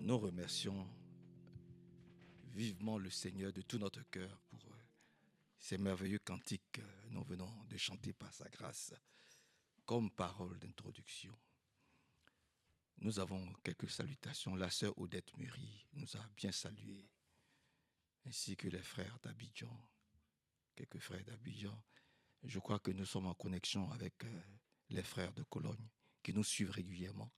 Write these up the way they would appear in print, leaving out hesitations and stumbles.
Nous remercions vivement le Seigneur de tout notre cœur pour ces merveilleux cantiques que nous venons de chanter par sa grâce comme parole d'introduction. Nous avons quelques salutations. La sœur Odette Murie nous a bien salués, ainsi que les frères d'Abidjan, quelques frères d'Abidjan. Je crois que nous sommes en connexion avec les frères de Cologne qui nous suivent régulièrement.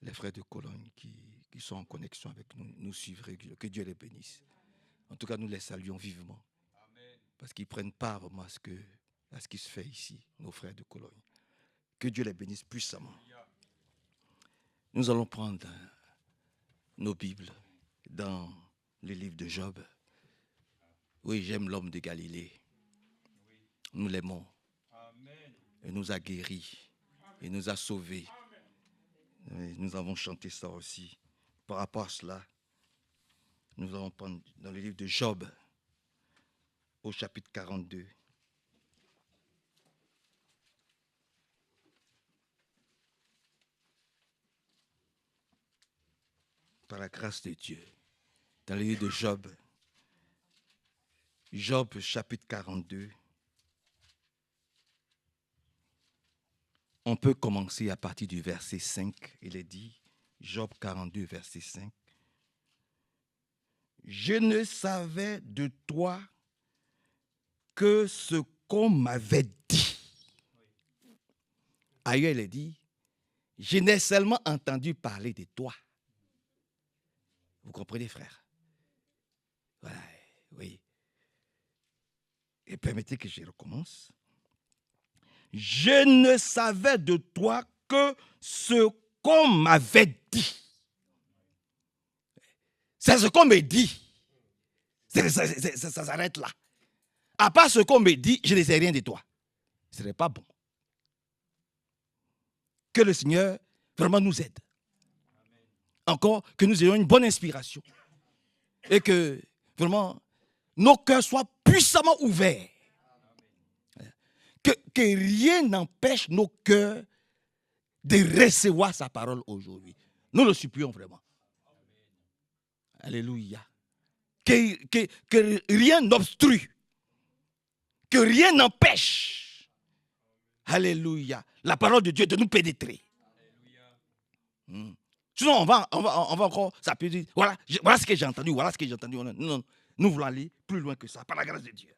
Les frères de Cologne qui sont en connexion avec nous, nous suivent régulièrement. Que Dieu les bénisse. En tout cas, nous les saluons vivement. Amen. Parce qu'ils prennent part à ce qui se fait ici, nos frères de Cologne. Que Dieu les bénisse puissamment. Nous allons prendre nos Bibles dans le livre de Job. Oui, j'aime l'homme de Galilée. Nous l'aimons. Il nous a guéris. Il nous a sauvés. Et nous avons chanté ça aussi. Par rapport à cela, nous allons prendre dans le livre de Job, au chapitre 42. Par la grâce de Dieu, dans le livre de Job, Job chapitre 42, on peut commencer à partir du verset 5. Il est dit, Job 42, verset 5. Je ne savais de toi que ce qu'on m'avait dit. Ailleurs, il est dit, je n'ai seulement entendu parler de toi. Vous comprenez, frère? Voilà, oui. Et permettez que je recommence. Je ne savais de toi que ce qu'on m'avait dit. C'est ce qu'on me dit. Ça s'arrête là. À part ce qu'on me dit, je ne sais rien de toi. Ce n'est pas bon. Que le Seigneur vraiment nous aide. Encore que nous ayons une bonne inspiration. Et que vraiment nos cœurs soient puissamment ouverts. Que rien n'empêche nos cœurs de recevoir sa parole aujourd'hui. Nous le supplions vraiment. Alléluia. Que rien n'obstrue. Que rien n'empêche. Alléluia. La parole de Dieu de nous pénétrer. Sinon, on va encore s'appuyer. Voilà ce que j'ai entendu. Voilà ce que j'ai entendu. Non, nous voulons aller plus loin que ça, par la grâce de Dieu.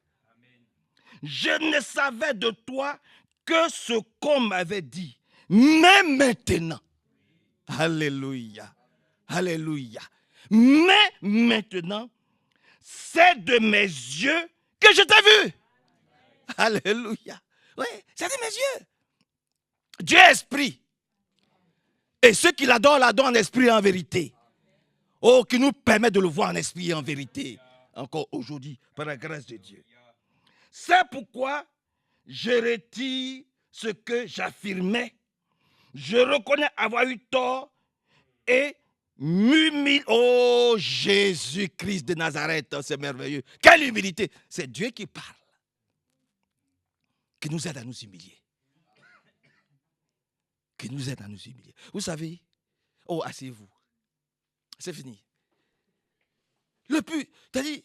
Je ne savais de toi que ce qu'on m'avait dit. Mais maintenant, alléluia, alléluia. Mais maintenant, c'est de mes yeux que je t'ai vu. Alléluia. Oui, c'est de mes yeux. Dieu est esprit. Et ceux qui l'adorent en esprit et en vérité. Oh, qui nous permet de le voir en esprit et en vérité. Encore aujourd'hui, par la grâce de Dieu. C'est pourquoi je retire ce que j'affirmais. Je reconnais avoir eu tort et m'humilie. Oh, Jésus-Christ de Nazareth, c'est merveilleux. Quelle humilité. C'est Dieu qui parle. Qui nous aide à nous humilier. Qui nous aide à nous humilier. Vous savez, oh, asseyez-vous. C'est fini. C'est-à-dire,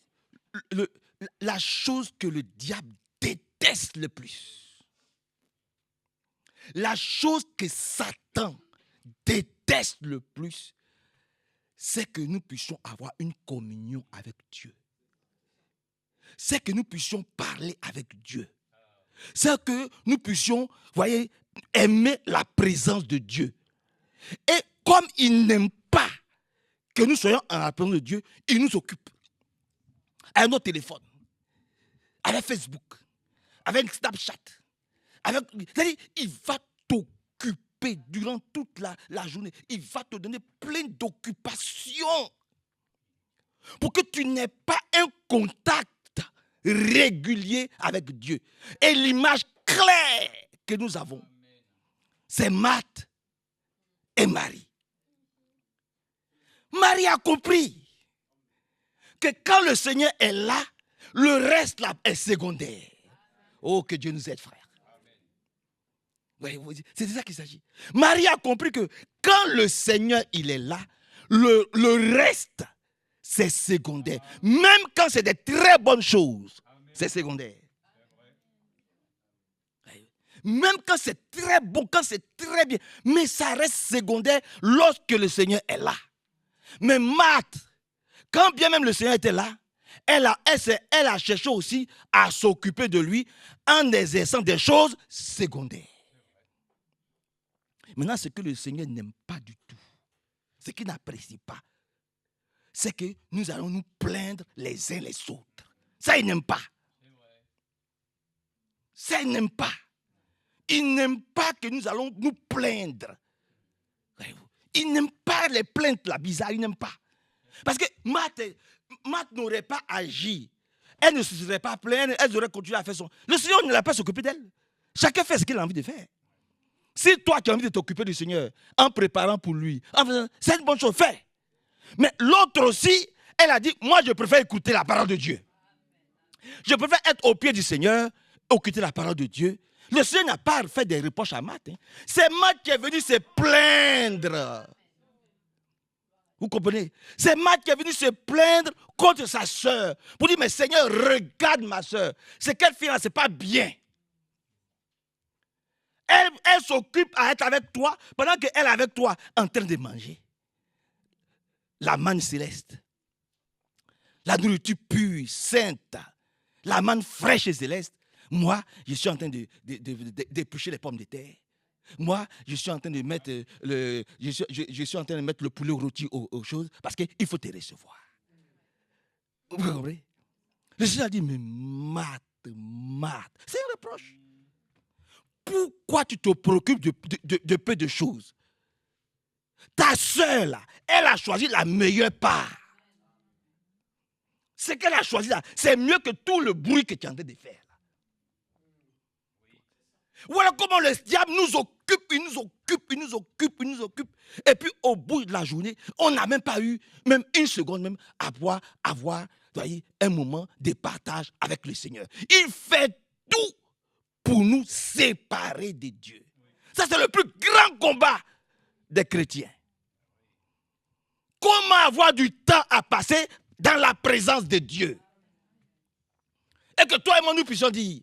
la chose que le diable déteste le plus, la chose que Satan déteste le plus, c'est que nous puissions avoir une communion avec Dieu. C'est que nous puissions parler avec Dieu. C'est que nous puissions, voyez, aimer la présence de Dieu. Et comme il n'aime pas que nous soyons en la présence de Dieu, il nous occupe. Avec nos téléphones, avec Facebook, avec Snapchat. C'est-à-dire, il va t'occuper durant toute la journée. Il va te donner plein d'occupations pour que tu n'aies pas un contact régulier avec Dieu. Et l'image claire que nous avons, c'est Marthe et Marie. Marie a compris que quand le Seigneur est là, le reste là est secondaire. Oh, que Dieu nous aide, frère. Oui, c'est de ça qu'il s'agit. Marie a compris que quand le Seigneur il est là, le reste, c'est secondaire. Même quand c'est des très bonnes choses, c'est secondaire. Même quand c'est très bon, quand c'est très bien, mais ça reste secondaire lorsque le Seigneur est là. Mais Marthe, quand bien même le Seigneur était là, elle a cherché aussi à s'occuper de lui en exerçant des choses secondaires. Maintenant, ce que le Seigneur n'aime pas du tout, ce qu'il n'apprécie pas, c'est que nous allons nous plaindre les uns les autres. Ça, il n'aime pas. Ça, il n'aime pas. Il n'aime pas que nous allons nous plaindre. Il n'aime pas les plaintes, la bizarre, il n'aime pas. Parce que Marthe n'aurait pas agi. Elle ne se serait pas plainte, elle aurait continué à faire son... Le Seigneur ne l'a pas s'occuper d'elle. Chacun fait ce qu'il a envie de faire. Si toi tu as envie de t'occuper du Seigneur en préparant pour lui, c'est une bonne chose, fais. Mais l'autre aussi, elle a dit, moi je préfère écouter la parole de Dieu. Je préfère être au pied du Seigneur, écouter la parole de Dieu. Le Seigneur n'a pas fait des reproches à Marthe. C'est Marthe qui est venu se plaindre. Vous comprenez? C'est Marthe qui est venu se plaindre contre sa soeur. Pour dire, mais Seigneur, regarde ma soeur. Ce qu'elle fait là, ce n'est pas bien. Elle s'occupe à être avec toi pendant qu'elle est avec toi en train de manger. La manne céleste. La nourriture pure, sainte. La manne fraîche et céleste. Moi, je suis en train d'éplucher les pommes de terre. Moi, je suis en train de mettre je suis en train de mettre le poulet rôti aux choses parce qu'il faut te recevoir. Vous comprenez? Le Seigneur a dit, mais Marthe, c'est un reproche. Pourquoi tu te préoccupes de peu de choses? Ta soeur, là, elle a choisi la meilleure part. Ce qu'elle a choisi là, c'est mieux que tout le bruit que tu es en train de faire. Voilà comment le diable nous occupe, il nous occupe, il nous occupe, il nous occupe. Et puis au bout de la journée, on n'a même pas eu, même une seconde, même avoir voyez, un moment de partage avec le Seigneur. Il fait tout pour nous séparer de Dieu. Ça, c'est le plus grand combat des chrétiens. Comment avoir du temps à passer dans la présence de Dieu? Et que toi et moi, nous puissions dire,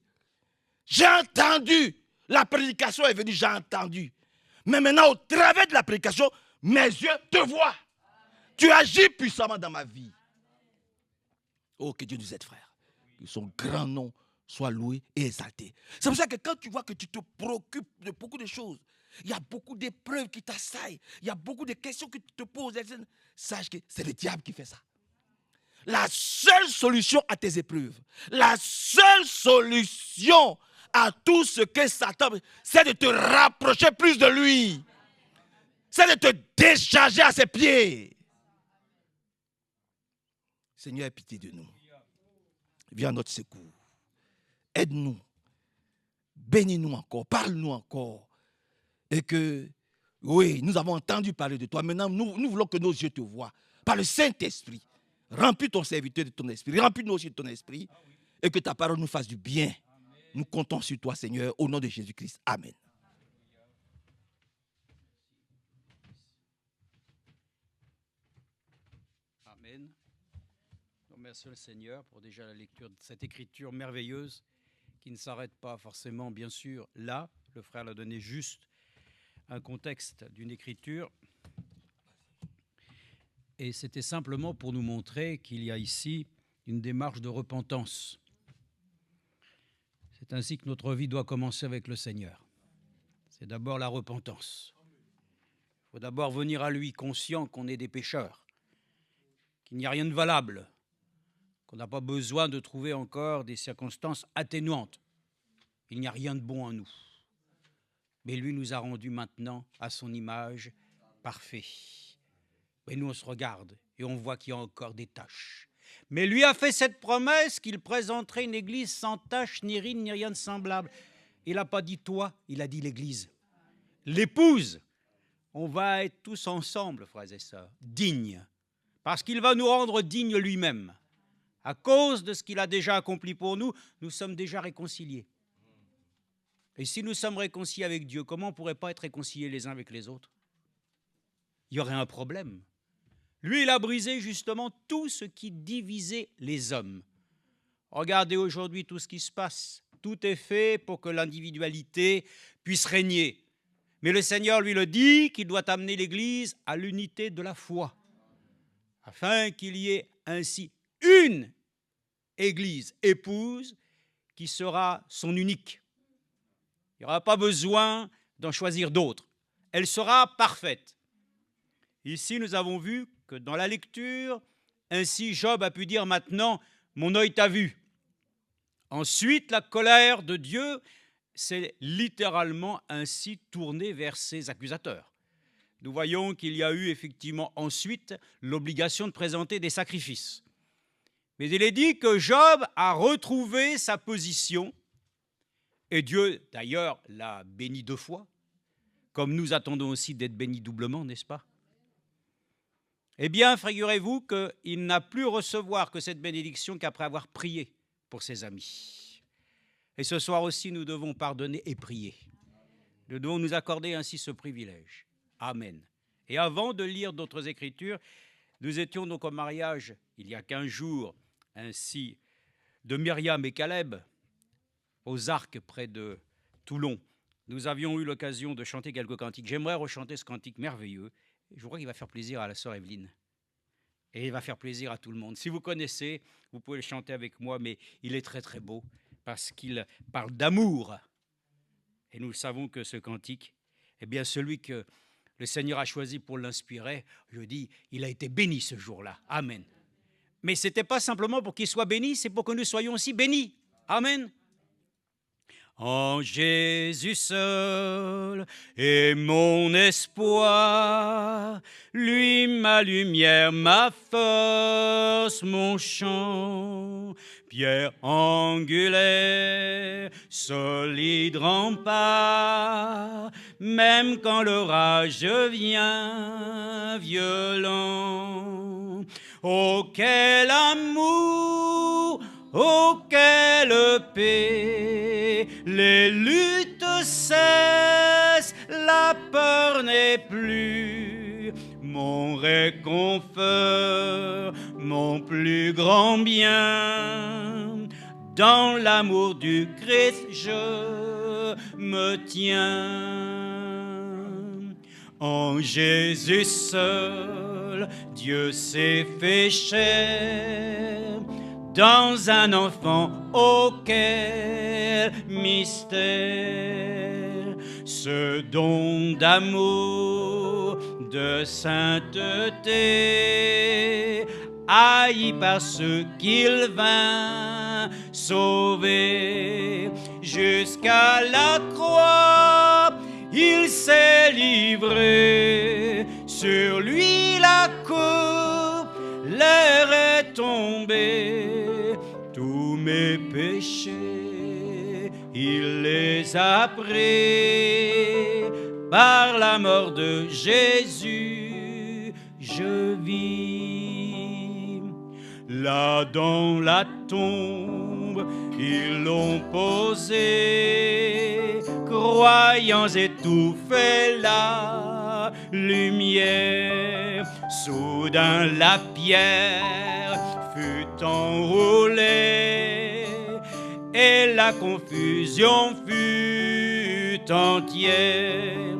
j'ai entendu, la prédication est venue, j'ai entendu. Mais maintenant, au travers de la prédication, mes yeux te voient. Tu agis puissamment dans ma vie. Oh, que Dieu nous aide, frère. Que son grand nom soit loué et exalté. C'est pour ça que quand tu vois que tu te préoccupes de beaucoup de choses, il y a beaucoup d'épreuves qui t'assaillent, il y a beaucoup de questions que tu te poses, sache que c'est le diable qui fait ça. La seule solution à tes épreuves, la seule solution à tout ce que Satan, c'est de te rapprocher plus de lui. C'est de te décharger à ses pieds. Seigneur, aie pitié de nous. Viens à notre secours. Aide-nous. Bénis-nous encore. Parle-nous encore. Et que, oui, nous avons entendu parler de toi. Maintenant, nous voulons que nos yeux te voient. Par le Saint-Esprit. Remplis ton serviteur de ton esprit. Remplis-nous aussi de ton esprit. Et que ta parole nous fasse du bien. Nous comptons sur toi, Seigneur, au nom de Jésus-Christ. Amen. Amen. Nous remercions le Seigneur pour déjà la lecture de cette écriture merveilleuse qui ne s'arrête pas forcément, bien sûr, là. Le frère l'a donné juste un contexte d'une écriture. Et c'était simplement pour nous montrer qu'il y a ici une démarche de repentance. C'est ainsi que notre vie doit commencer avec le Seigneur. C'est d'abord la repentance. Il faut d'abord venir à lui conscient qu'on est des pécheurs, qu'il n'y a rien de valable, qu'on n'a pas besoin de trouver encore des circonstances atténuantes. Il n'y a rien de bon en nous. Mais lui nous a rendus maintenant à son image parfait. Mais nous, on se regarde et on voit qu'il y a encore des taches. Mais lui a fait cette promesse qu'il présenterait une église sans tache, ni ride, ni rien de semblable. Il n'a pas dit toi, il a dit l'église. L'épouse. On va être tous ensemble, frères et sœurs, dignes. Parce qu'il va nous rendre dignes lui-même. À cause de ce qu'il a déjà accompli pour nous, nous sommes déjà réconciliés. Et si nous sommes réconciliés avec Dieu, comment on ne pourrait pas être réconciliés les uns avec les autres? Il y aurait un problème. Lui, il a brisé justement tout ce qui divisait les hommes. Regardez aujourd'hui tout ce qui se passe. Tout est fait pour que l'individualité puisse régner. Mais le Seigneur, lui, le dit qu'il doit amener l'Église à l'unité de la foi, afin qu'il y ait ainsi une Église épouse qui sera son unique. Il n'y aura pas besoin d'en choisir d'autres. Elle sera parfaite. Ici, nous avons vu que dans la lecture, ainsi Job a pu dire maintenant, mon œil t'a vu. Ensuite, la colère de Dieu s'est littéralement ainsi tournée vers ses accusateurs. Nous voyons qu'il y a eu effectivement ensuite l'obligation de présenter des sacrifices. Mais il est dit que Job a retrouvé sa position, et Dieu d'ailleurs l'a béni 2 fois, comme nous attendons aussi d'être bénis doublement, n'est-ce pas? Eh bien, figurez-vous qu'il n'a plus recevoir que cette bénédiction qu'après avoir prié pour ses amis. Et ce soir aussi, nous devons pardonner et prier. Nous devons nous accorder ainsi ce privilège. Amen. Et avant de lire d'autres écritures, nous étions donc au mariage, il y a 15 jours, ainsi, de Myriam et Caleb, aux Arcs près de Toulon. Nous avions eu l'occasion de chanter quelques cantiques. J'aimerais rechanter ce cantique merveilleux. Je crois qu'il va faire plaisir à la sœur Evelyne. Et il va faire plaisir à tout le monde. Si vous connaissez, vous pouvez le chanter avec moi, mais il est très très beau parce qu'il parle d'amour. Et nous savons que ce cantique, eh bien celui que le Seigneur a choisi pour l'inspirer, je dis, il a été béni ce jour-là. Amen. Mais ce n'était pas simplement pour qu'il soit béni, c'est pour que nous soyons aussi bénis. Amen. En Jésus seul est mon espoir, lui ma lumière, ma force, mon chant, pierre angulaire, solide rempart, même quand l'orage vient violent. Oh quel amour! Oh, quelle paix! Les luttes cessent, la peur n'est plus. Mon réconfort, mon plus grand bien. Dans l'amour du Christ, je me tiens. En Jésus seul, Dieu s'est fait chair. Dans un enfant, oh quel mystère, ce don d'amour, de sainteté, haï par ceux qu'il vint sauver. Jusqu'à la croix, il s'est livré, sur lui la coupe, l'air est tombé. Tous mes péchés, il les a pris. Par la mort de Jésus, je vis. Là dans la tombe, ils l'ont posé, croyants étouffés la lumière. Soudain la pierre fut enroulée et la confusion fut entière.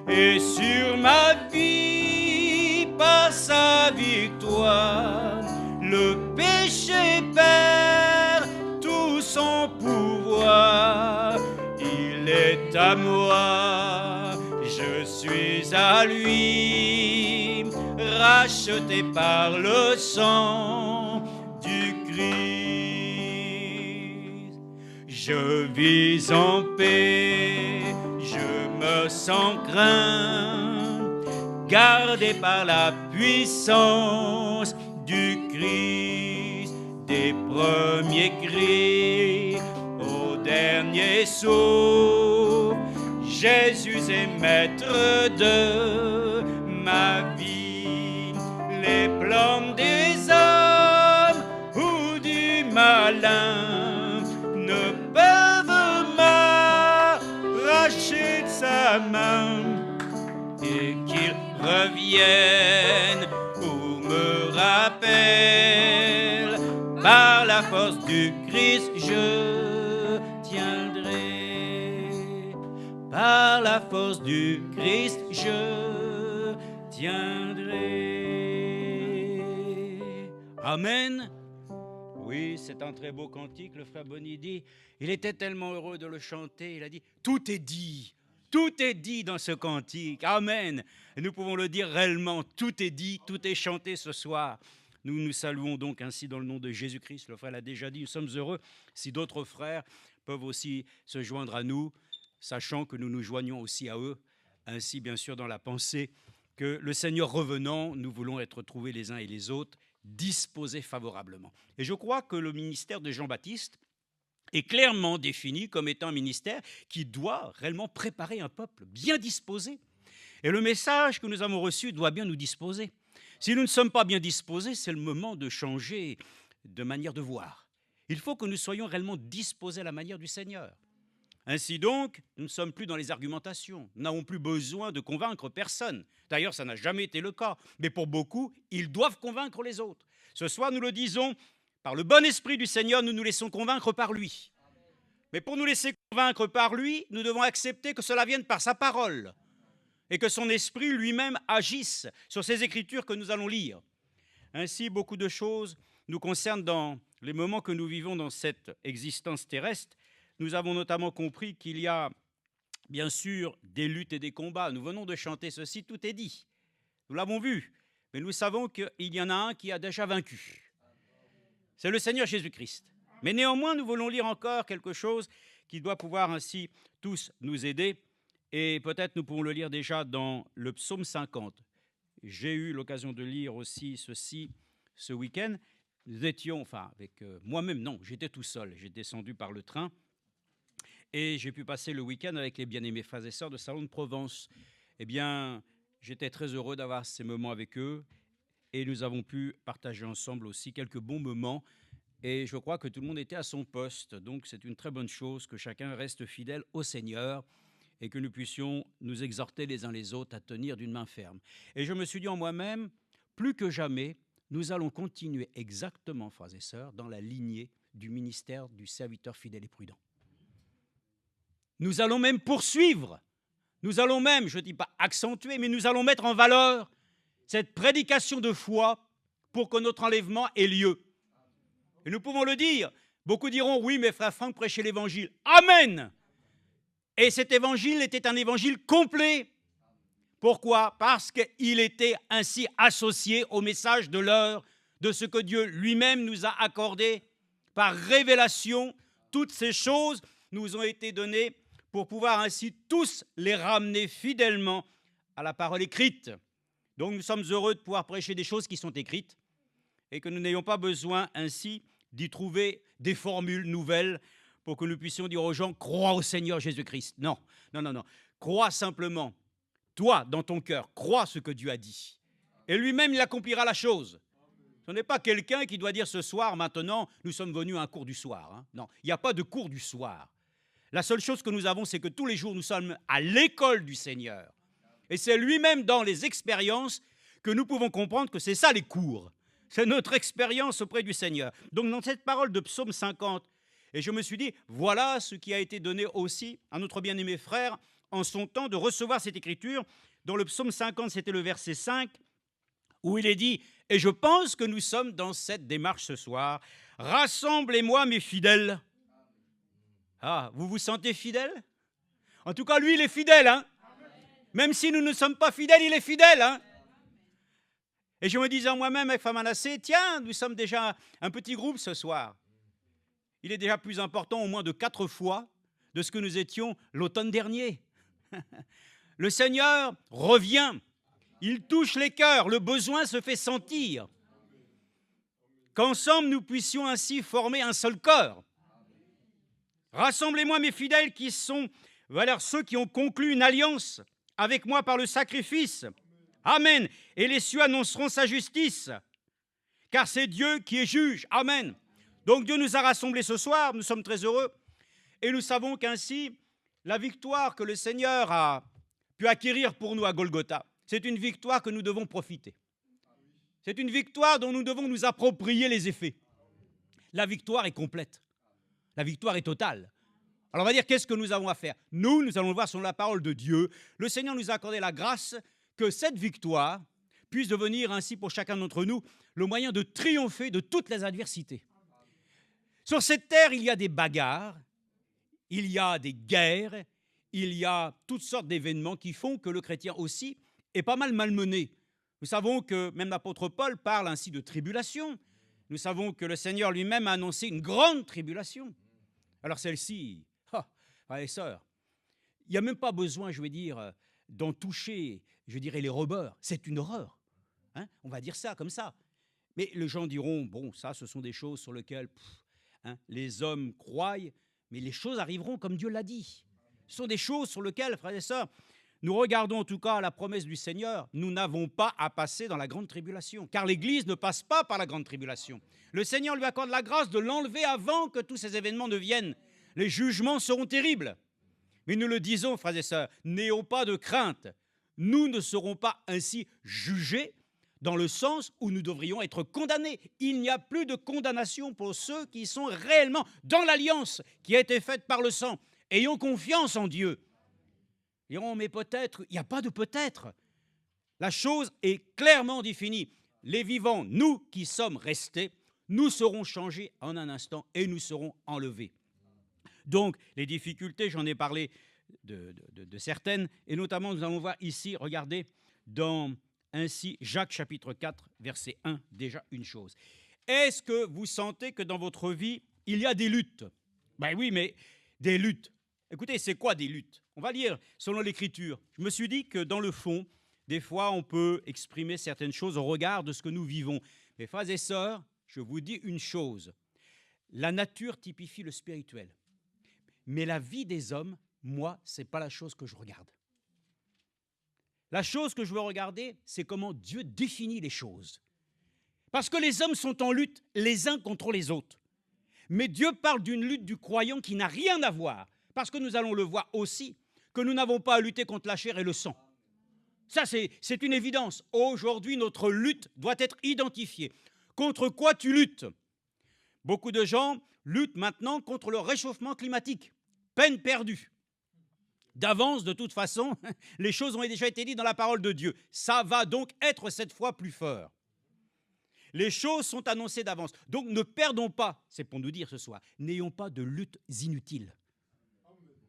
Et sur ma vie, par sa victoire, le péché perd tout son pouvoir. Il est à moi, je suis à lui, racheté par le sang du Christ. Je vis en paix, je me sens craint, gardé par la puissance du Christ. Des premiers cris au dernier souffle, Jésus est maître de ma vie. Les plans des hommes ou du malin ne peuvent m'arracher de sa main, et qu'ils reviennent ou me par la force du Christ, je tiendrai. Amen. Oui, c'est un très beau cantique, le frère Bonny dit. Il était tellement heureux de le chanter, il a dit, tout est dit. Tout est dit dans ce cantique. Amen. Et nous pouvons le dire réellement, tout est dit, tout est chanté ce soir. Nous nous saluons donc ainsi dans le nom de Jésus-Christ. Le frère l'a déjà dit, nous sommes heureux si d'autres frères peuvent aussi se joindre à nous, sachant que nous nous joignons aussi à eux, ainsi bien sûr dans la pensée que le Seigneur revenant, nous voulons être trouvés les uns et les autres, disposés favorablement. Et je crois que le ministère de Jean-Baptiste est clairement défini comme étant un ministère qui doit réellement préparer un peuple bien disposé. Et le message que nous avons reçu doit bien nous disposer. Si nous ne sommes pas bien disposés, c'est le moment de changer de manière de voir. Il faut que nous soyons réellement disposés à la manière du Seigneur. Ainsi donc, nous ne sommes plus dans les argumentations. Nous n'avons plus besoin de convaincre personne. D'ailleurs, ça n'a jamais été le cas. Mais pour beaucoup, ils doivent convaincre les autres. Ce soir, nous le disons, par le bon esprit du Seigneur, nous nous laissons convaincre par lui. Mais pour nous laisser convaincre par lui, nous devons accepter que cela vienne par sa parole et que son esprit lui-même agisse sur ces écritures que nous allons lire. Ainsi, beaucoup de choses nous concernent dans les moments que nous vivons dans cette existence terrestre. Nous avons notamment compris qu'il y a, bien sûr, des luttes et des combats. Nous venons de chanter ceci, tout est dit. Nous l'avons vu, mais nous savons qu'il y en a un qui a déjà vaincu. C'est le Seigneur Jésus-Christ. Mais néanmoins, nous voulons lire encore quelque chose qui doit pouvoir ainsi tous nous aider. Et peut-être nous pouvons le lire déjà dans le psaume 50. J'ai eu l'occasion de lire aussi ceci ce week-end. Nous étions, enfin avec moi-même, non, j'étais tout seul. J'ai descendu par le train et j'ai pu passer le week-end avec les bien-aimés frères et sœurs de Salon de Provence. Eh bien, j'étais très heureux d'avoir ces moments avec eux et nous avons pu partager ensemble aussi quelques bons moments. Et je crois que tout le monde était à son poste. Donc c'est une très bonne chose que chacun reste fidèle au Seigneur et que nous puissions nous exhorter les uns les autres à tenir d'une main ferme. Et je me suis dit en moi-même, plus que jamais, nous allons continuer exactement, frères et sœurs, dans la lignée du ministère du serviteur fidèle et prudent. Nous allons même poursuivre, nous allons même, je ne dis pas accentuer, mais nous allons mettre en valeur cette prédication de foi pour que notre enlèvement ait lieu. Et nous pouvons le dire, beaucoup diront, oui, mais frère Franck prêchait l'évangile. Amen! Et cet évangile était un évangile complet. Pourquoi? Parce qu'il était ainsi associé au message de l'heure, de ce que Dieu lui-même nous a accordé par révélation. Toutes ces choses nous ont été données pour pouvoir ainsi tous les ramener fidèlement à la parole écrite. Donc nous sommes heureux de pouvoir prêcher des choses qui sont écrites et que nous n'ayons pas besoin ainsi d'y trouver des formules nouvelles pour que nous puissions dire aux gens, crois au Seigneur Jésus-Christ. Non, non, non, non. Crois simplement. Toi, dans ton cœur, crois ce que Dieu a dit. Et lui-même, il accomplira la chose. Ce n'est pas quelqu'un qui doit dire ce soir, maintenant, nous sommes venus à un cours du soir. Hein. Non, il n'y a pas de cours du soir. La seule chose que nous avons, c'est que tous les jours, nous sommes à l'école du Seigneur. Et c'est lui-même dans les expériences que nous pouvons comprendre que c'est ça les cours. C'est notre expérience auprès du Seigneur. Donc dans cette parole de psaume 50, et je me suis dit, voilà ce qui a été donné aussi à notre bien-aimé frère en son temps de recevoir cette écriture. Dans le psaume 50, c'était le verset 5, où il est dit, et je pense que nous sommes dans cette démarche ce soir, rassemblez-moi mes fidèles. Ah, vous vous sentez fidèle? En tout cas, lui, il est fidèle, hein? Même si nous ne sommes pas fidèles, il est fidèle, hein? Et je me disais en moi-même avec Famanassé, tiens, nous sommes déjà un petit groupe ce soir. Il est déjà plus important au moins de 4 fois de ce que nous étions l'automne dernier. Le Seigneur revient, il touche les cœurs, le besoin se fait sentir. Qu'ensemble nous puissions ainsi former un seul corps. Rassemblez-moi mes fidèles qui sont ceux qui ont conclu une alliance avec moi par le sacrifice. Amen. Et les cieux annonceront sa justice, car c'est Dieu qui est juge. Amen. Donc Dieu nous a rassemblés ce soir, nous sommes très heureux, et nous savons qu'ainsi, la victoire que le Seigneur a pu acquérir pour nous à Golgotha, c'est une victoire que nous devons profiter. C'est une victoire dont nous devons nous approprier les effets. La victoire est complète. La victoire est totale. Alors on va dire, qu'est-ce que nous avons à faire? Nous allons le voir selon la parole de Dieu. Le Seigneur nous a accordé la grâce que cette victoire puisse devenir ainsi pour chacun d'entre nous le moyen de triompher de toutes les adversités. Sur cette terre, il y a des bagarres, il y a des guerres, il y a toutes sortes d'événements qui font que le chrétien aussi est pas mal malmené. Nous savons que même l'apôtre Paul parle ainsi de tribulation. Nous savons que le Seigneur lui-même a annoncé une grande tribulation. Alors celle-ci, frères et sœurs, il n'y a même pas besoin, je vais dire, d'en toucher, je dirais, les rebeurs. C'est une horreur. Hein, on va dire ça comme ça. Mais les gens diront, bon, ça, ce sont des choses sur lesquelles les hommes croient, mais les choses arriveront comme Dieu l'a dit. Ce sont des choses sur lesquelles, frères et sœurs, nous regardons en tout cas la promesse du Seigneur. Nous n'avons pas à passer dans la grande tribulation, car l'Église ne passe pas par la grande tribulation. Le Seigneur lui accorde la grâce de l'enlever avant que tous ces événements ne viennent. Les jugements seront terribles. Mais nous le disons, frères et sœurs, n'ayons pas de crainte. Nous ne serons pas ainsi jugés dans le sens où nous devrions être condamnés. Il n'y a plus de condamnation pour ceux qui sont réellement dans l'alliance qui a été faite par le sang. Ayons confiance en Dieu. Diront, mais peut-être, il n'y a pas de peut-être. La chose est clairement définie. Les vivants, nous qui sommes restés, nous serons changés en un instant et nous serons enlevés. Donc, les difficultés, j'en ai parlé de certaines, et notamment, nous allons voir ici, regardez, dans ainsi Jacques chapitre 4, verset 1, déjà une chose. Est-ce que vous sentez que dans votre vie, il y a des luttes? Ben oui, mais des luttes. Écoutez, c'est quoi des luttes? On va lire selon l'Écriture. Je me suis dit que dans le fond, des fois, on peut exprimer certaines choses au regard de ce que nous vivons. Mais frères et sœurs, je vous dis une chose. La nature typifie le spirituel. Mais la vie des hommes, moi, ce n'est pas la chose que je regarde. La chose que je veux regarder, c'est comment Dieu définit les choses. Parce que les hommes sont en lutte les uns contre les autres. Mais Dieu parle d'une lutte du croyant qui n'a rien à voir. Parce que nous allons le voir aussi, que nous n'avons pas à lutter contre la chair et le sang. Ça, c'est une évidence. Aujourd'hui, notre lutte doit être identifiée. Contre quoi tu luttes? Beaucoup de gens luttent maintenant contre le réchauffement climatique. Peine perdue. D'avance, de toute façon, les choses ont déjà été dites dans la parole de Dieu. Ça va donc être cette fois plus fort. Les choses sont annoncées d'avance. Donc ne perdons pas, c'est pour nous dire ce soir, n'ayons pas de luttes inutiles.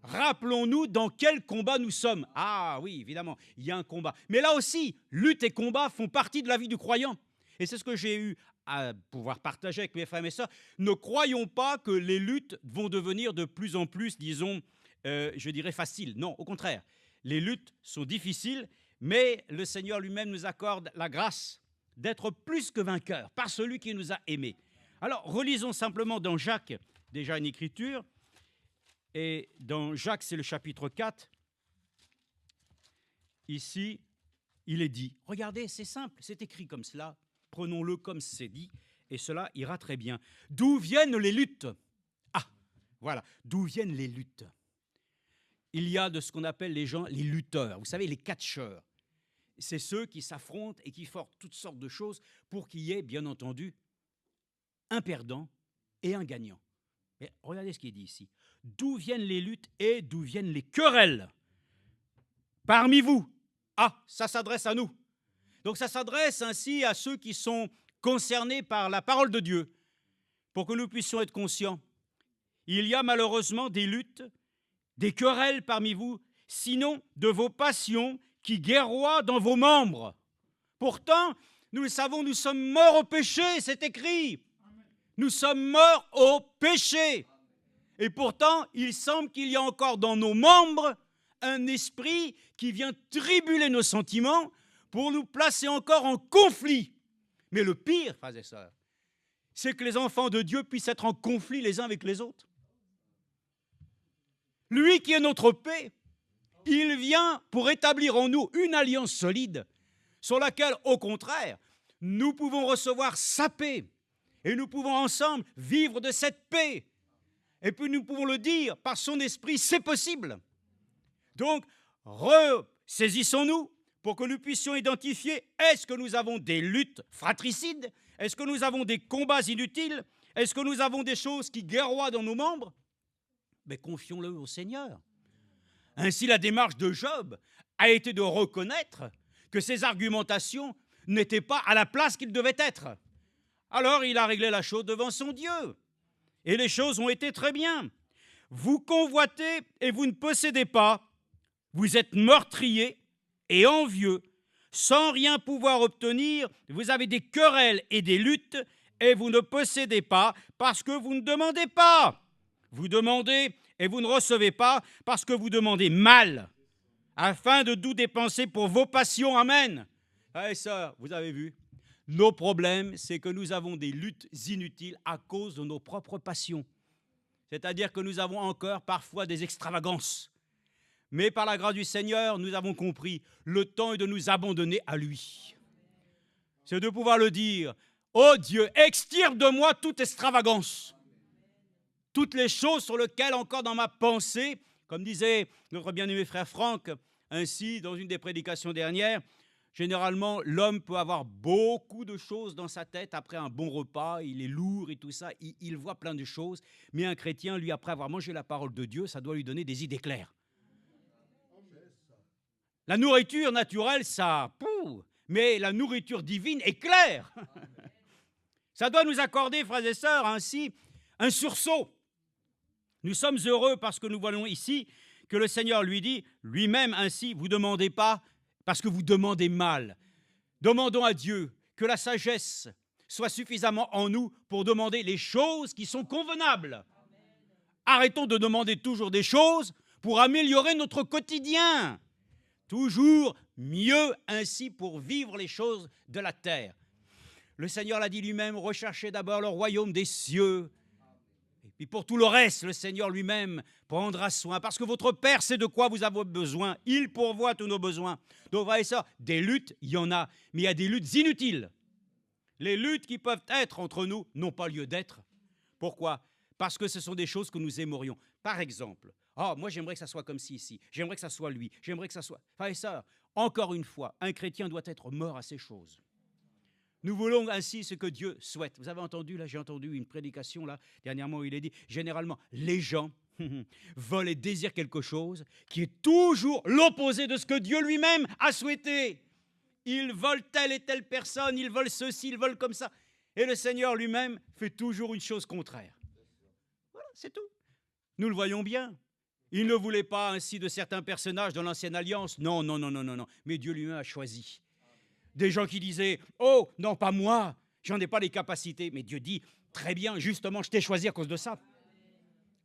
Rappelons-nous dans quel combat nous sommes. Ah oui, évidemment, il y a un combat. Mais là aussi, lutte et combat font partie de la vie du croyant. Et c'est ce que j'ai eu à pouvoir partager avec mes frères et mes sœurs. Ne croyons pas que les luttes vont devenir de plus en plus, disons, je dirais faciles. Non, au contraire. Les luttes sont difficiles, mais le Seigneur lui-même nous accorde la grâce d'être plus que vainqueurs par celui qui nous a aimés. Alors, relisons simplement dans Jacques, déjà une écriture. Et dans Jacques, c'est le chapitre 4. Ici, il est dit, regardez, c'est simple, c'est écrit comme cela, prenons-le comme c'est dit, et cela ira très bien. D'où viennent les luttes? Ah, voilà, d'où viennent les luttes? Il y a de ce qu'on appelle les gens, les lutteurs, vous savez, les catcheurs. C'est ceux qui s'affrontent et qui font toutes sortes de choses pour qu'il y ait, bien entendu, un perdant et un gagnant. Mais regardez ce qui est dit ici. D'où viennent les luttes et d'où viennent les querelles parmi vous? Ah, ça s'adresse à nous. Donc ça s'adresse ainsi à ceux qui sont concernés par la parole de Dieu, pour que nous puissions être conscients. Il y a malheureusement des luttes, des querelles parmi vous, sinon de vos passions qui guerroient dans vos membres. Pourtant, nous le savons, nous sommes morts au péché, c'est écrit. Nous sommes morts au péché. Et pourtant, il semble qu'il y a encore dans nos membres un esprit qui vient tribuler nos sentiments pour nous placer encore en conflit. Mais le pire, frères et sœurs, c'est que les enfants de Dieu puissent être en conflit les uns avec les autres. Lui qui est notre paix, il vient pour établir en nous une alliance solide sur laquelle, au contraire, nous pouvons recevoir sa paix et nous pouvons ensemble vivre de cette paix. Et puis nous pouvons le dire par son esprit, c'est possible. Donc, ressaisissons-nous pour que nous puissions identifier, est-ce que nous avons des luttes fratricides? Est-ce que nous avons des combats inutiles? Est-ce que nous avons des choses qui guerroient dans nos membres? Mais confions-le au Seigneur. Ainsi, la démarche de Job a été de reconnaître que ses argumentations n'étaient pas à la place qu'ils devaient être. Alors, il a réglé la chose devant son Dieu. Et les choses ont été très bien. Vous convoitez et vous ne possédez pas. Vous êtes meurtriers et envieux. Sans rien pouvoir obtenir, vous avez des querelles et des luttes et vous ne possédez pas parce que vous ne demandez pas. Vous demandez et vous ne recevez pas parce que vous demandez mal, afin de tout dépenser pour vos passions. Amen. Frères et sœurs, vous avez vu, nos problèmes, c'est que nous avons des luttes inutiles à cause de nos propres passions. C'est-à-dire que nous avons encore parfois des extravagances. Mais par la grâce du Seigneur, nous avons compris, le temps est de nous abandonner à lui. C'est de pouvoir le dire, ô Dieu, extirpe de moi toute extravagance. Toutes les choses sur lesquelles encore dans ma pensée, comme disait notre bien-aimé frère Franck, ainsi dans une des prédications dernières, généralement l'homme peut avoir beaucoup de choses dans sa tête après un bon repas, il est lourd et tout ça, il voit plein de choses, mais un chrétien, lui, après avoir mangé la parole de Dieu, ça doit lui donner des idées claires. La nourriture naturelle, ça, mais la nourriture divine est claire. Ça doit nous accorder, frères et sœurs, ainsi, un sursaut. Nous sommes heureux parce que nous voyons ici que le Seigneur lui dit, lui-même ainsi, vous ne demandez pas parce que vous demandez mal. Demandons à Dieu que la sagesse soit suffisamment en nous pour demander les choses qui sont convenables. Arrêtons de demander toujours des choses pour améliorer notre quotidien. Toujours mieux ainsi pour vivre les choses de la terre. Le Seigneur l'a dit lui-même, recherchez d'abord le royaume des cieux. Et puis pour tout le reste, le Seigneur lui-même prendra soin. Parce que votre Père sait de quoi vous avez besoin. Il pourvoit tous nos besoins. Donc, frères et sœurs, des luttes, il y en a. Mais il y a des luttes inutiles. Les luttes qui peuvent être entre nous n'ont pas lieu d'être. Pourquoi ? Parce que ce sont des choses que nous aimerions. Par exemple, moi j'aimerais que ça soit comme ci ici. J'aimerais que ça soit lui. J'aimerais que ça soit... Frères et sœurs, encore une fois, un chrétien doit être mort à ces choses. Nous voulons ainsi ce que Dieu souhaite. Vous avez entendu, là, j'ai entendu une prédication, là, dernièrement, où il est dit, généralement, les gens veulent et désirent quelque chose qui est toujours l'opposé de ce que Dieu lui-même a souhaité. Ils veulent telle et telle personne, ils veulent ceci, ils veulent comme ça. Et le Seigneur lui-même fait toujours une chose contraire. Voilà, c'est tout. Nous le voyons bien. Il ne voulait pas ainsi de certains personnages dans l'Ancienne Alliance. Non. Mais Dieu lui-même a choisi. Des gens qui disaient « Oh, non, pas moi, j'en ai pas les capacités. » Mais Dieu dit « Très bien, justement, je t'ai choisi à cause de ça.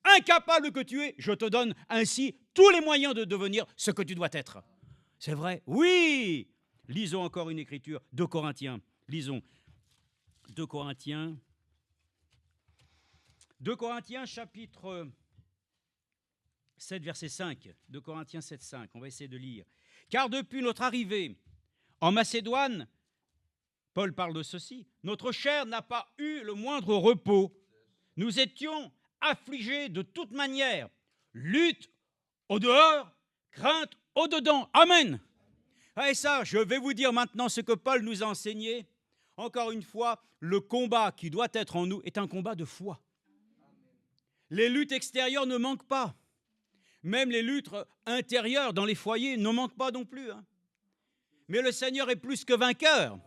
Incapable que tu es, je te donne ainsi tous les moyens de devenir ce que tu dois être. » C'est vrai? Oui. Lisons encore une écriture, 2 Corinthiens. Lisons 2 Corinthiens. 2 Corinthiens, chapitre 7, verset 5. 2 Corinthiens 7, 5. On va essayer de lire. « Car depuis notre arrivée en Macédoine, Paul parle de ceci, notre chair n'a pas eu le moindre repos. Nous étions affligés de toute manière, lutte au dehors, crainte au dedans. Amen. » Et ça, je vais vous dire maintenant ce que Paul nous a enseigné. Encore une fois, le combat qui doit être en nous est un combat de foi. Les luttes extérieures ne manquent pas. Même les luttes intérieures dans les foyers ne manquent pas non plus. Mais le Seigneur est plus que vainqueur.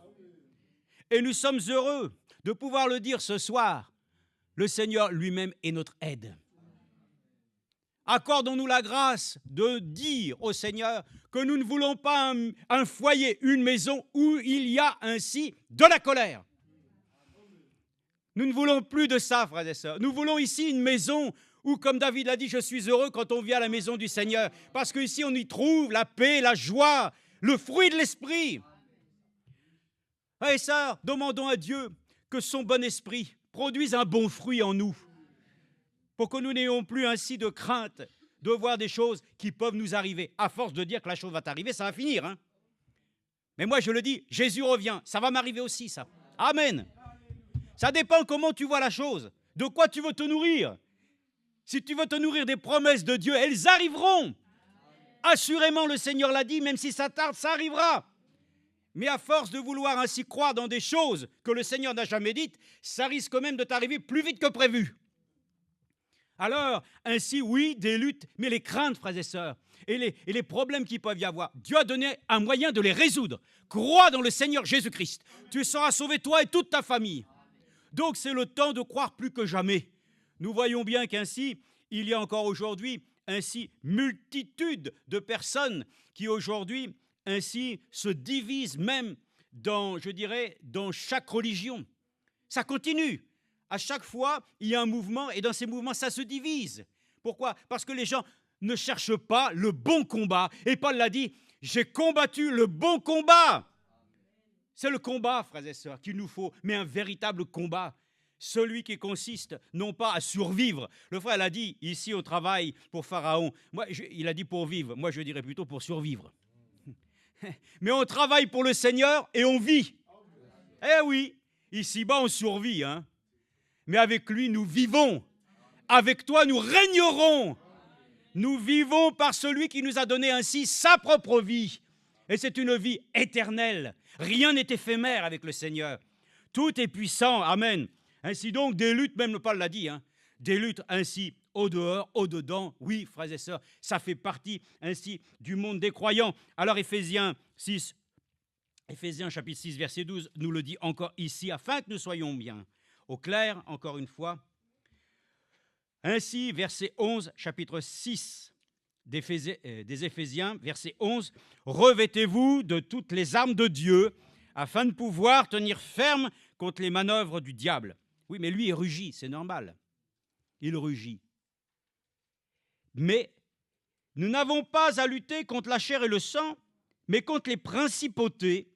Et nous sommes heureux de pouvoir le dire ce soir. Le Seigneur lui-même est notre aide. Accordons-nous la grâce de dire au Seigneur que nous ne voulons pas un foyer, une maison où il y a ainsi de la colère. Nous ne voulons plus de ça, frères et sœurs. Nous voulons ici une maison où, comme David l'a dit, je suis heureux quand on vient à la maison du Seigneur. Parce qu'ici, on y trouve la paix, la joie, le fruit de l'esprit. Frères et sœurs, demandons à Dieu que son bon esprit produise un bon fruit en nous. Pour que nous n'ayons plus ainsi de crainte de voir des choses qui peuvent nous arriver. À force de dire que la chose va t'arriver, ça va finir. Mais moi, je le dis, Jésus revient. Ça va m'arriver aussi, ça. Amen. Ça dépend comment tu vois la chose. De quoi tu veux te nourrir. Si tu veux te nourrir des promesses de Dieu, elles arriveront. Assurément, le Seigneur l'a dit, même si ça tarde, ça arrivera. Mais à force de vouloir ainsi croire dans des choses que le Seigneur n'a jamais dites, ça risque même de t'arriver plus vite que prévu. Alors, ainsi, oui, des luttes, mais les craintes, frères et sœurs, et les problèmes qu'il peuvent y avoir, Dieu a donné un moyen de les résoudre. Crois dans le Seigneur Jésus-Christ. Tu seras sauvé, toi et toute ta famille. Donc, c'est le temps de croire plus que jamais. Nous voyons bien qu'ainsi, il y a encore aujourd'hui, ainsi, multitude de personnes qui aujourd'hui, ainsi, se divisent même dans, je dirais, dans chaque religion. Ça continue. À chaque fois, il y a un mouvement et dans ces mouvements, ça se divise. Pourquoi? Parce que les gens ne cherchent pas le bon combat. Et Paul l'a dit, j'ai combattu le bon combat. C'est le combat, frères et sœurs, qu'il nous faut, mais un véritable combat. Celui qui consiste non pas à survivre. Le frère l'a dit, ici au travail pour Pharaon. Il a dit pour vivre, moi je dirais plutôt pour survivre. Mais on travaille pour le Seigneur et on vit. Eh oui, ici-bas on survit, hein. Mais avec lui, nous vivons. Avec toi, nous régnerons. Nous vivons par celui qui nous a donné ainsi sa propre vie. Et c'est une vie éternelle. Rien n'est éphémère avec le Seigneur. Tout est puissant. Amen. Ainsi donc, des luttes, même Paul l'a dit, hein, des luttes ainsi au dehors, au dedans. Oui, frères et sœurs, ça fait partie ainsi du monde des croyants. Alors Éphésiens chapitre 6, verset 12, nous le dit encore ici, afin que nous soyons bien. Au clair, encore une fois. Ainsi, verset 11, chapitre 6 des Éphésiens, verset 11, « Revêtez-vous de toutes les armes de Dieu, afin de pouvoir tenir ferme contre les manœuvres du diable. » Oui, mais lui, il rugit, c'est normal. Il rugit. Mais nous n'avons pas à lutter contre la chair et le sang, mais contre les principautés,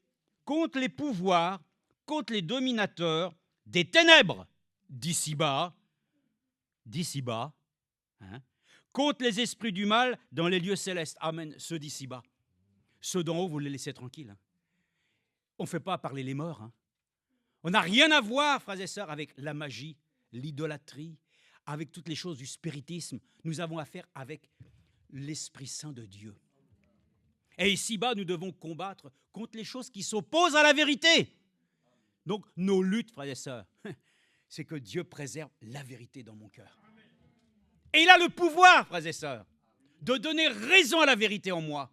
contre les pouvoirs, contre les dominateurs, des ténèbres d'ici-bas, hein, contre les esprits du mal dans les lieux célestes. Amen, ceux d'ici-bas. Ceux d'en haut, vous les laissez tranquilles. Hein. On ne fait pas parler les morts. Hein. On n'a rien à voir, frères et sœurs, avec la magie, l'idolâtrie, avec toutes les choses du spiritisme. Nous avons affaire avec l'Esprit Saint de Dieu. Et ici-bas, nous devons combattre contre les choses qui s'opposent à la vérité. Donc, nos luttes, frères et sœurs, c'est que Dieu préserve la vérité dans mon cœur. Et il a le pouvoir, frères et sœurs, de donner raison à la vérité en moi.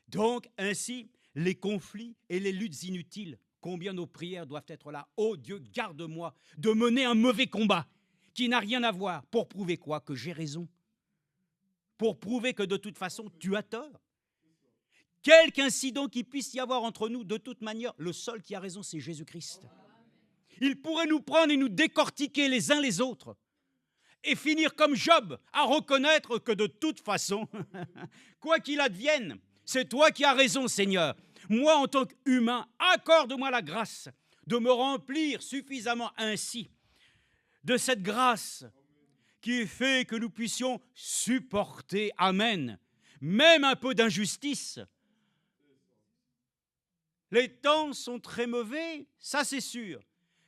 Donc, ainsi, les conflits et les luttes inutiles, combien nos prières doivent être là. Oh Dieu, garde-moi de mener un mauvais combat qui n'a rien à voir. Pour prouver quoi? Que j'ai raison. Pour prouver que de toute façon, tu as tort. Quelque incident qu'il puisse y avoir entre nous, de toute manière, le seul qui a raison, c'est Jésus-Christ. Il pourrait nous prendre et nous décortiquer les uns les autres et finir comme Job à reconnaître que de toute façon, quoi qu'il advienne, c'est toi qui as raison, Seigneur. Moi, en tant qu'humain, accorde-moi la grâce de me remplir suffisamment ainsi de cette grâce qui fait que nous puissions supporter, amen, même un peu d'injustice. Les temps sont très mauvais, ça c'est sûr.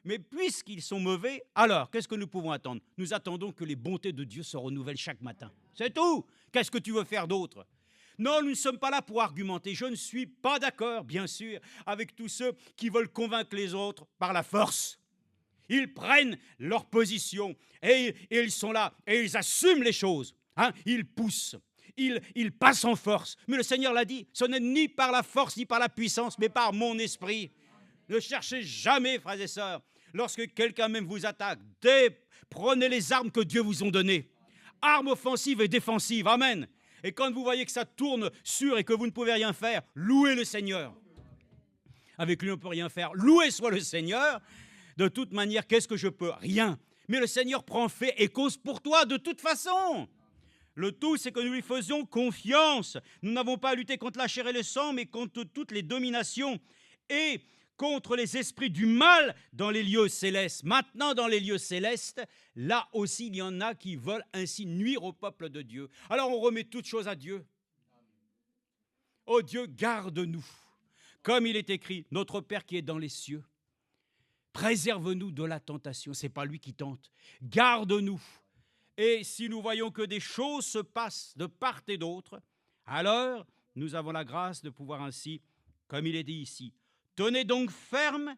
Mais puisqu'ils sont mauvais, alors qu'est-ce que nous pouvons attendre? Nous attendons que les bontés de Dieu se renouvellent chaque matin. C'est tout. Qu'est-ce que tu veux faire d'autre? Non, nous ne sommes pas là pour argumenter. Je ne suis pas d'accord, bien sûr, avec tous ceux qui veulent convaincre les autres par la force. Ils prennent leur position et ils sont là et ils assument les choses. Hein? Ils poussent. Il passe en force. Mais le Seigneur l'a dit, ce n'est ni par la force ni par la puissance, mais par mon esprit. Ne cherchez jamais, frères et sœurs, lorsque quelqu'un même vous attaque, prenez les armes que Dieu vous a données. Armes offensives et défensives, amen. Et quand vous voyez que ça tourne sur et que vous ne pouvez rien faire, louez le Seigneur. Avec lui, on ne peut rien faire. Loué soit le Seigneur. De toute manière, qu'est-ce que je peux? Rien. Mais le Seigneur prend fait et cause pour toi de toute façon. Le tout, c'est que nous lui faisions confiance. Nous n'avons pas à lutter contre la chair et le sang, mais contre toutes les dominations et contre les esprits du mal dans les lieux célestes. Maintenant, dans les lieux célestes, là aussi, il y en a qui veulent ainsi nuire au peuple de Dieu. Alors, on remet toutes choses à Dieu. Oh Dieu, garde-nous. Comme il est écrit, notre Père qui est dans les cieux, préserve-nous de la tentation. Ce n'est pas lui qui tente. Garde-nous. Et si nous voyons que des choses se passent de part et d'autre, alors nous avons la grâce de pouvoir ainsi, comme il est dit ici, tenez donc ferme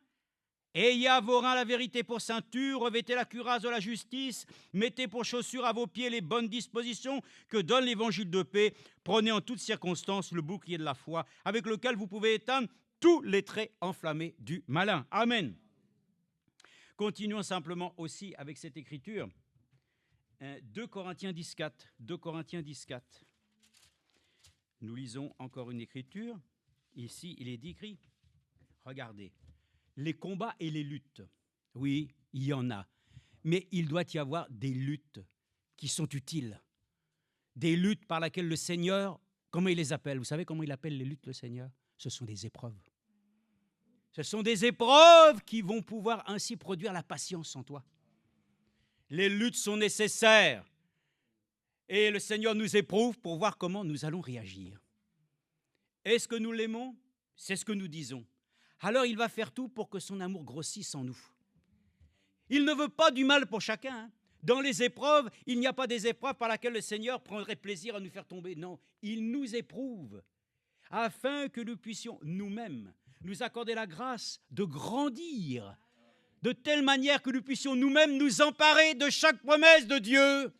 Ayez à vos reins la vérité pour ceinture, revêtez la cuirasse de la justice, mettez pour chaussures à vos pieds les bonnes dispositions que donne l'évangile de paix. Prenez en toutes circonstances le bouclier de la foi, avec lequel vous pouvez éteindre tous les traits enflammés du malin. Amen. Continuons simplement aussi avec cette écriture. 2 Corinthiens 10,4. 2 Corinthiens 10,4. Nous lisons encore une écriture. Ici, il est décrit. Regardez. Les combats et les luttes, oui, il y en a. Mais il doit y avoir des luttes qui sont utiles. Des luttes par lesquelles le Seigneur, comment il les appelle? Vous savez comment il appelle les luttes, le Seigneur? Ce sont des épreuves. Ce sont des épreuves qui vont pouvoir ainsi produire la patience en toi. Les luttes sont nécessaires. Et le Seigneur nous éprouve pour voir comment nous allons réagir. Est-ce que nous l'aimons? C'est ce que nous disons. Alors il va faire tout pour que son amour grossisse en nous. Il ne veut pas du mal pour chacun. Dans les épreuves, il n'y a pas des épreuves par lesquelles le Seigneur prendrait plaisir à nous faire tomber. Non, il nous éprouve afin que nous puissions nous-mêmes nous accorder la grâce de grandir de telle manière que nous puissions nous-mêmes nous emparer de chaque promesse de Dieu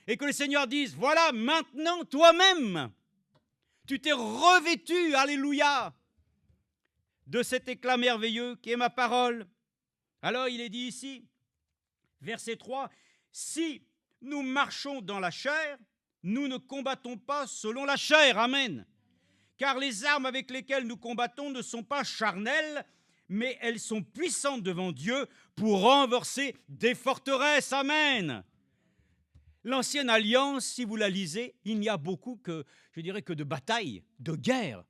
et que le Seigneur dise, voilà, maintenant, toi-même, tu t'es revêtu, alléluia, de cet éclat merveilleux qui est ma parole. Alors il est dit ici, verset 3, si nous marchons dans la chair, nous ne combattons pas selon la chair. Amen. Car les armes avec lesquelles nous combattons ne sont pas charnelles, mais elles sont puissantes devant Dieu pour renverser des forteresses. Amen. L'ancienne alliance, si vous la lisez, il n'y a beaucoup que, je dirais, que de batailles, de guerres.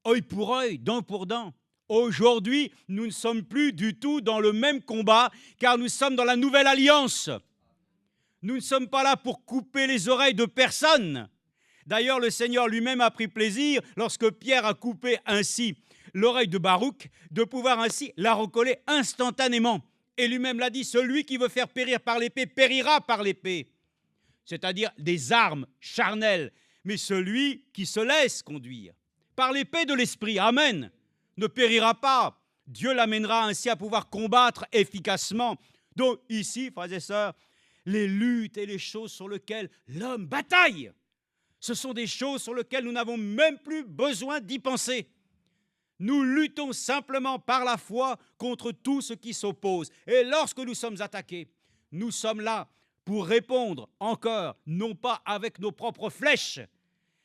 Œil pour œil, dent pour dent. Aujourd'hui, nous ne sommes plus du tout dans le même combat, car nous sommes dans la nouvelle alliance. Nous ne sommes pas là pour couper les oreilles de personne. D'ailleurs, le Seigneur lui-même a pris plaisir, lorsque Pierre a coupé ainsi l'oreille de Baruch, de pouvoir ainsi la recoller instantanément. Et lui-même l'a dit, celui qui veut faire périr par l'épée, périra par l'épée. C'est-à-dire des armes charnelles, mais celui qui se laisse conduire par l'épée de l'esprit, amen, ne périra pas. Dieu l'amènera ainsi à pouvoir combattre efficacement. Donc ici, frères et sœurs, les luttes et les choses sur lesquelles l'homme bataille, ce sont des choses sur lesquelles nous n'avons même plus besoin d'y penser. Nous luttons simplement par la foi contre tout ce qui s'oppose. Et lorsque nous sommes attaqués, nous sommes là pour répondre encore, non pas avec nos propres flèches,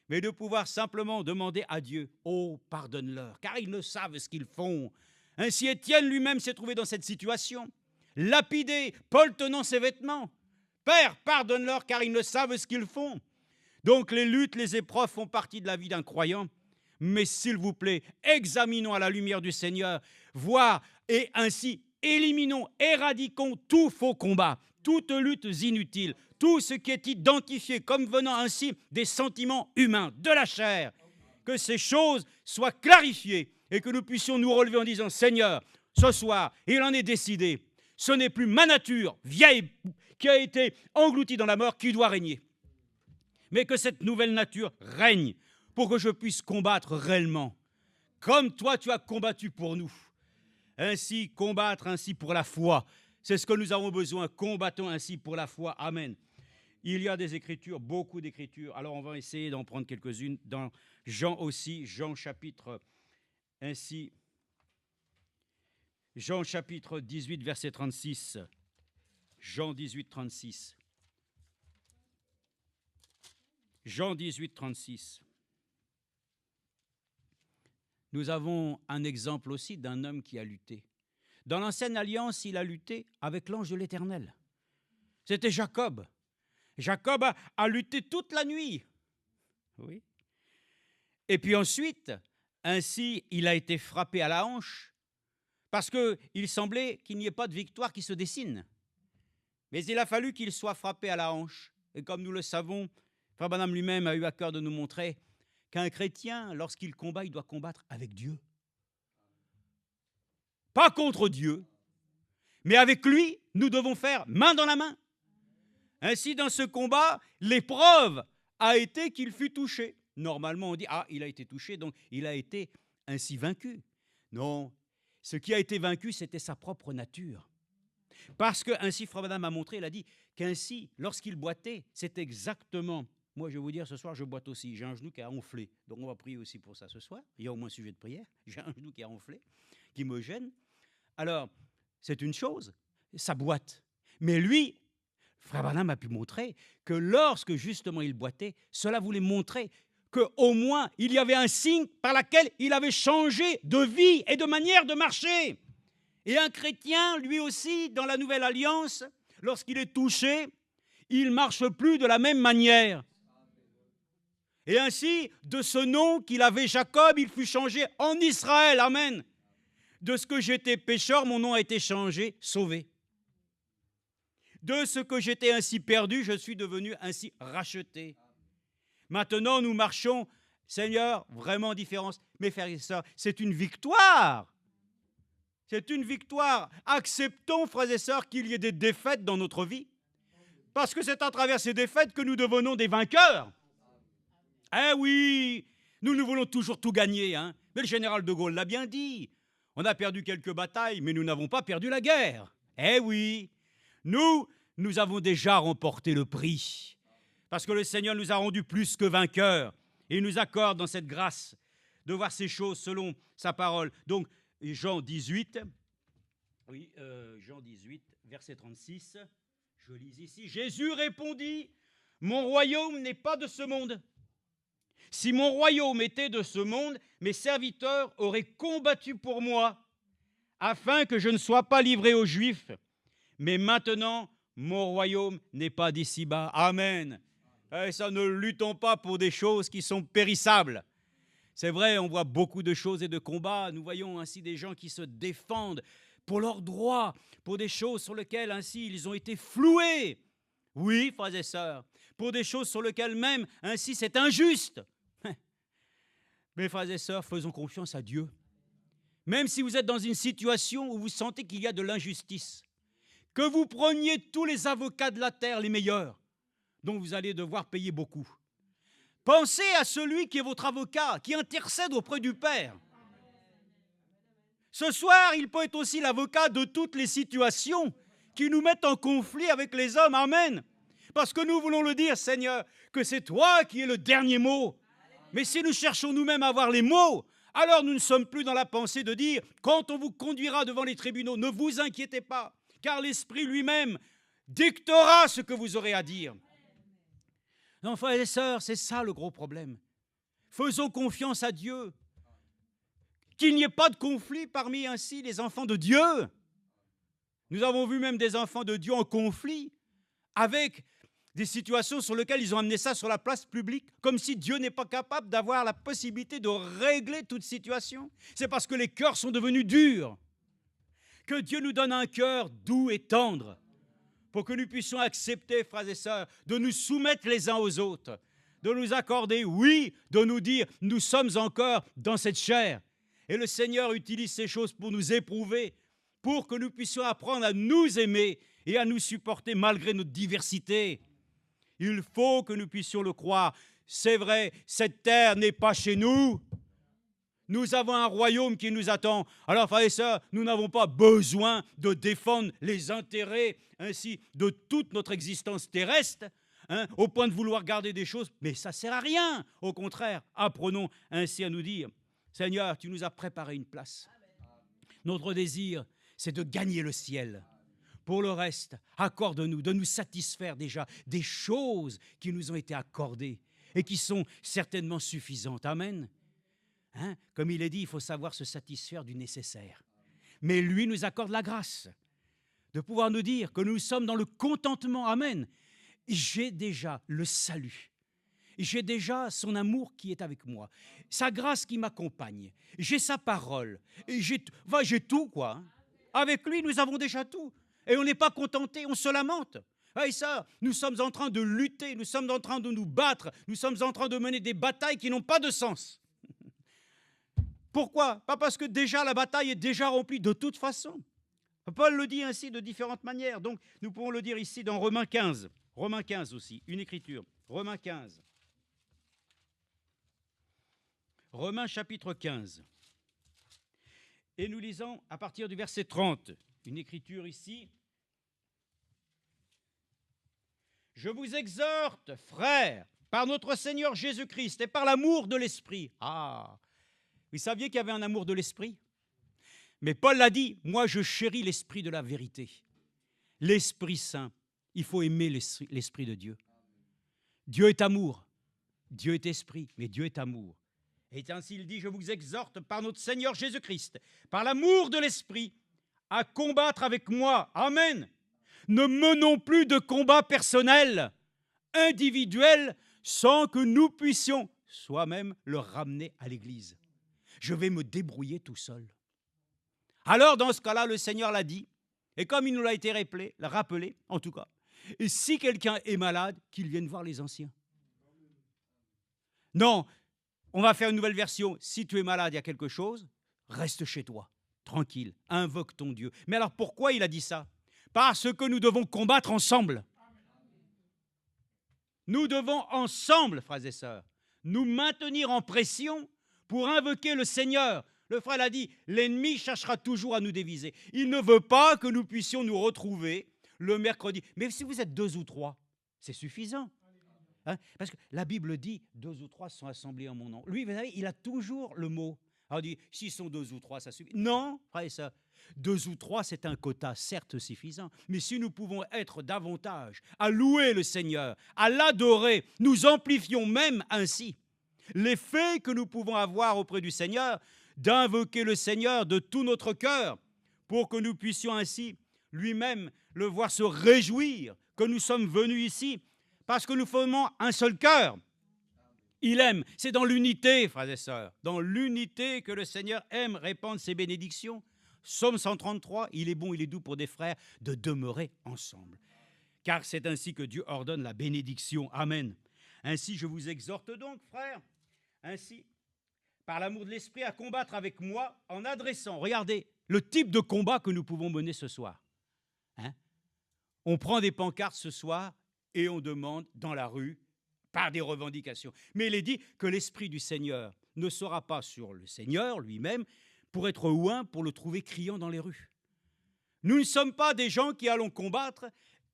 mais de pouvoir simplement demander à Dieu, « Oh, pardonne-leur, car ils ne savent ce qu'ils font. » Ainsi Étienne lui-même s'est trouvé dans cette situation, lapidé, Paul tenant ses vêtements. « Père, pardonne-leur, car ils ne savent ce qu'ils font. » Donc les luttes, les épreuves font partie de la vie d'un croyant. Mais s'il vous plaît, examinons à la lumière du Seigneur, voire et ainsi éliminons, éradiquons tout faux combat, toutes luttes inutiles, tout ce qui est identifié comme venant ainsi des sentiments humains, de la chair. Que ces choses soient clarifiées et que nous puissions nous relever en disant, Seigneur, ce soir, il en est décidé, ce n'est plus ma nature vieille qui a été engloutie dans la mort qui doit régner, mais que cette nouvelle nature règne pour que je puisse combattre réellement, comme toi tu as combattu pour nous. Ainsi, combattre ainsi pour la foi, c'est ce que nous avons besoin, combattons ainsi pour la foi. Amen. Il y a des écritures, beaucoup d'écritures, alors on va essayer d'en prendre quelques-unes, dans Jean aussi, Jean chapitre 18, verset 36, Jean 18, 36. Jean 18, 36. Nous avons un exemple aussi d'un homme qui a lutté. Dans l'Ancienne Alliance, il a lutté avec l'ange de l'Éternel. C'était Jacob. Jacob a lutté toute la nuit. Oui. Et puis ensuite, ainsi, il a été frappé à la hanche parce qu'il semblait qu'il n'y ait pas de victoire qui se dessine. Mais il a fallu qu'il soit frappé à la hanche. Et comme nous le savons, Frère Branham lui-même a eu à cœur de nous montrer qu'un chrétien, lorsqu'il combat, il doit combattre avec Dieu. Pas contre Dieu, mais avec lui, nous devons faire main dans la main. Ainsi, dans ce combat, l'épreuve a été qu'il fut touché. Normalement, on dit, ah, il a été touché, donc il a été ainsi vaincu. Non, Ce qui a été vaincu, c'était sa propre nature. Parce que, ainsi, Frère Branham a montré, il a dit qu'ainsi, lorsqu'il boitait, c'est exactement. Moi, je vais vous dire, ce soir, je boite aussi. J'ai un genou qui a enflé. Donc, on va prier aussi pour ça ce soir. Il y a au moins un sujet de prière. J'ai un genou qui a enflé, qui me gêne. Alors, c'est une chose, ça boite. Mais lui, Frère Branham a pu montrer que lorsque, justement, il boitait, cela voulait montrer qu'au moins, il y avait un signe par lequel il avait changé de vie et de manière de marcher. Et un chrétien, lui aussi, dans la Nouvelle Alliance, lorsqu'il est touché, il ne marche plus de la même manière. Et ainsi, de ce nom qu'il avait Jacob, il fut changé en Israël. Amen. De ce que j'étais pécheur, mon nom a été changé, sauvé. De ce que j'étais ainsi perdu, je suis devenu ainsi racheté. Maintenant, nous marchons, Seigneur, vraiment différence. Mes frères et sœurs, c'est une victoire. C'est une victoire. Acceptons, frères et sœurs, qu'il y ait des défaites dans notre vie. Parce que c'est à travers ces défaites que nous devenons des vainqueurs. Eh oui, nous voulons toujours tout gagner. Hein. Mais le général de Gaulle l'a bien dit. On a perdu quelques batailles, mais nous n'avons pas perdu la guerre. Eh oui, nous avons déjà remporté le prix. Parce que le Seigneur nous a rendus plus que vainqueurs. Et il nous accorde dans cette grâce de voir ces choses selon sa parole. Donc, Jean 18, Jean 18, verset 36, je lis ici. Jésus répondit, « Mon royaume n'est pas de ce monde. Si mon royaume était de ce monde, mes serviteurs auraient combattu pour moi, afin que je ne sois pas livré aux Juifs. Mais maintenant, mon royaume n'est pas d'ici-bas. » Amen. Et ça, ne luttons pas pour des choses qui sont périssables. C'est vrai, on voit beaucoup de choses et de combats. Nous voyons ainsi des gens qui se défendent pour leurs droits, pour des choses sur lesquelles ainsi ils ont été floués. Oui, frères et sœurs, pour des choses sur lesquelles même ainsi c'est injuste. Mais frères et sœurs, faisons confiance à Dieu. Même si vous êtes dans une situation où vous sentez qu'il y a de l'injustice, que vous preniez tous les avocats de la terre, les meilleurs, dont vous allez devoir payer beaucoup. Pensez à celui qui est votre avocat, qui intercède auprès du Père. Ce soir, il peut être aussi l'avocat de toutes les situations qui nous mettent en conflit avec les hommes. Amen. Parce que nous voulons le dire, Seigneur, que c'est toi qui es le dernier mot. Mais si nous cherchons nous-mêmes à avoir les mots, alors nous ne sommes plus dans la pensée de dire, quand on vous conduira devant les tribunaux, ne vous inquiétez pas, car l'Esprit lui-même dictera ce que vous aurez à dire. Non, frères et sœurs, c'est ça le gros problème. Faisons confiance à Dieu. Qu'il n'y ait pas de conflit parmi ainsi les enfants de Dieu. Nous avons vu même des enfants de Dieu en conflit avec des situations sur lesquelles ils ont amené ça sur la place publique, comme si Dieu n'est pas capable d'avoir la possibilité de régler toute situation. C'est parce que les cœurs sont devenus durs que Dieu nous donne un cœur doux et tendre pour que nous puissions accepter, frères et sœurs, de nous soumettre les uns aux autres, de nous accorder, oui, de nous dire, nous sommes encore dans cette chair. Et le Seigneur utilise ces choses pour nous éprouver, pour que nous puissions apprendre à nous aimer et à nous supporter malgré notre diversité. Il faut que nous puissions le croire. C'est vrai, cette terre n'est pas chez nous. Nous avons un royaume qui nous attend. Alors, frères et sœurs, nous n'avons pas besoin de défendre les intérêts ainsi de toute notre existence terrestre, au point de vouloir garder des choses, mais ça ne sert à rien. Au contraire, apprenons ainsi à nous dire, Seigneur, tu nous as préparé une place. Notre désir, c'est de gagner le ciel. Pour le reste, accorde-nous de nous satisfaire déjà des choses qui nous ont été accordées et qui sont certainement suffisantes. Amen. Comme il est dit, il faut savoir se satisfaire du nécessaire. Mais lui nous accorde la grâce de pouvoir nous dire que nous sommes dans le contentement. Amen. J'ai déjà le salut. J'ai déjà son amour qui est avec moi. Sa grâce qui m'accompagne. J'ai sa parole. J'ai tout, quoi. Avec lui, nous avons déjà tout. Et on n'est pas contenté, on se lamente. Et ça, nous sommes en train de lutter, nous sommes en train de nous battre, nous sommes en train de mener des batailles qui n'ont pas de sens. Pourquoi? Pas parce que déjà la bataille est déjà remplie de toute façon. Paul le dit ainsi de différentes manières. Donc, nous pouvons le dire ici dans Romains 15. Romains 15 aussi, une écriture. Romains 15. Romains chapitre 15. Et nous lisons à partir du verset 30, une écriture ici. « Je vous exhorte, frères, par notre Seigneur Jésus-Christ et par l'amour de l'Esprit. » Ah, vous saviez qu'il y avait un amour de l'Esprit? Mais Paul l'a dit, moi je chéris l'Esprit de la vérité. L'Esprit Saint, il faut aimer l'Esprit de Dieu. Dieu est amour, Dieu est esprit, mais Dieu est amour. Et ainsi il dit, je vous exhorte par notre Seigneur Jésus-Christ, par l'amour de l'Esprit, à combattre avec moi. Amen. Ne menons plus de combat personnel, individuel, sans que nous puissions soi-même le ramener à l'Église. Je vais me débrouiller tout seul. Alors, dans ce cas-là, le Seigneur l'a dit, et comme il nous l'a été rappelé, en tout cas, et si quelqu'un est malade, qu'il vienne voir les anciens. Non, on va faire une nouvelle version. Si tu es malade, il y a quelque chose, reste chez toi, tranquille, invoque ton Dieu. Mais alors pourquoi il a dit ça? Parce que nous devons combattre ensemble. Nous devons ensemble, frères et sœurs, nous maintenir en pression pour invoquer le Seigneur. Le frère l'a dit, l'ennemi cherchera toujours à nous déviser. Il ne veut pas que nous puissions nous retrouver le mercredi. Mais si vous êtes 2 ou 3, c'est suffisant. Hein? Parce que la Bible dit, 2 ou 3 sont assemblés en mon nom. Lui, vous savez, il a toujours le mot. Alors il dit, s'ils sont 2 ou 3, ça suffit. Non, frère et sœurs, 2 ou 3, c'est un quota certes suffisant. Mais si nous pouvons être davantage à louer le Seigneur, à l'adorer, nous amplifions même ainsi l'effet que nous pouvons avoir auprès du Seigneur, d'invoquer le Seigneur de tout notre cœur, pour que nous puissions ainsi lui-même le voir se réjouir que nous sommes venus ici, parce que nous formons un seul cœur. Il aime, c'est dans l'unité, frères et sœurs, dans l'unité que le Seigneur aime répandre ses bénédictions. Psaume 133, il est bon, il est doux pour des frères de demeurer ensemble. Car c'est ainsi que Dieu ordonne la bénédiction. Amen. Ainsi, je vous exhorte donc, frères, ainsi, par l'amour de l'Esprit, à combattre avec moi en adressant, regardez, le type de combat que nous pouvons mener ce soir. Hein? On prend des pancartes ce soir et on demande dans la rue, par des revendications. Mais il est dit que l'Esprit du Seigneur ne sera pas sur le Seigneur lui-même pour être oint, pour le trouver criant dans les rues. Nous ne sommes pas des gens qui allons combattre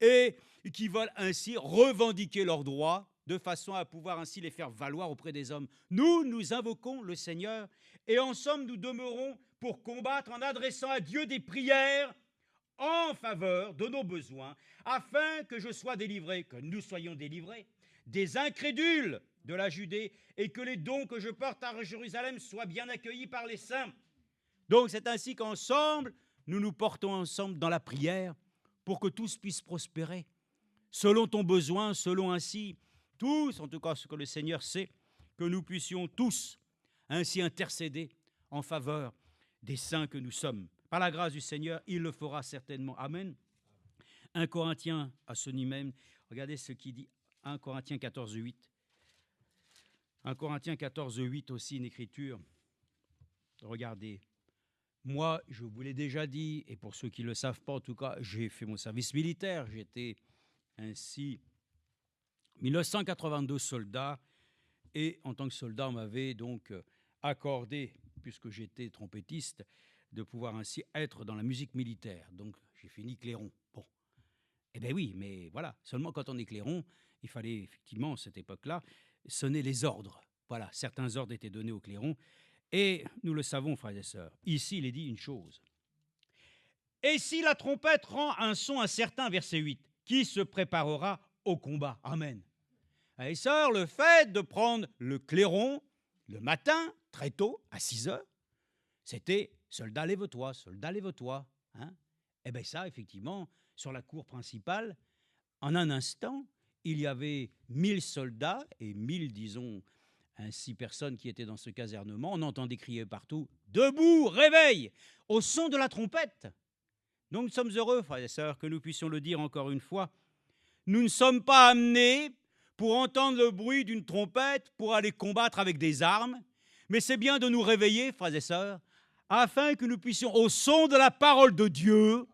et qui veulent ainsi revendiquer leurs droits de façon à pouvoir ainsi les faire valoir auprès des hommes. Nous invoquons le Seigneur et en somme, nous demeurons pour combattre en adressant à Dieu des prières en faveur de nos besoins, afin que je sois délivré, que nous soyons délivrés des incrédules de la Judée et que les dons que je porte à Jérusalem soient bien accueillis par les saints. Donc c'est ainsi qu'ensemble, nous nous portons ensemble dans la prière pour que tous puissent prospérer, selon ton besoin, selon ainsi tous, en tout cas ce que le Seigneur sait, que nous puissions tous ainsi intercéder en faveur des saints que nous sommes. Par la grâce du Seigneur, il le fera certainement. Amen. 1 Corinthiens à ce niveau même, regardez ce qu'il dit, 1 Corinthiens 14, 8. 1 Corinthiens 14, 8 aussi, une écriture. Regardez. Moi, je vous l'ai déjà dit, et pour ceux qui ne le savent pas, en tout cas, j'ai fait mon service militaire. J'étais ainsi 1982 soldat, et en tant que soldat, on m'avait donc accordé, puisque j'étais trompettiste, de pouvoir ainsi être dans la musique militaire. Donc, j'ai fini clairon. Bon. Eh bien oui, mais voilà, seulement quand on est clairon, il fallait effectivement, à cette époque-là, sonner les ordres. Voilà, certains ordres étaient donnés aux clairons. Et nous le savons, frères et sœurs, ici, il est dit une chose. Et si la trompette rend un son incertain, verset 8, qui se préparera au combat? Amen. Frères et sœurs, le fait de prendre le clairon le matin, très tôt, à 6 heures, c'était « soldat, lève-toi, soldat, lève-toi ». Hein? Eh bien ça, effectivement, sur la cour principale, en un instant, il y avait 1000 soldats et 1000, disons, ainsi personnes qui étaient dans ce casernement. On entendait crier partout « Debout, réveil !» au son de la trompette. Donc nous sommes heureux, frères et sœurs, que nous puissions le dire encore une fois. Nous ne sommes pas amenés pour entendre le bruit d'une trompette, pour aller combattre avec des armes, mais c'est bien de nous réveiller, frères et sœurs, afin que nous puissions, au son de la parole de Dieu,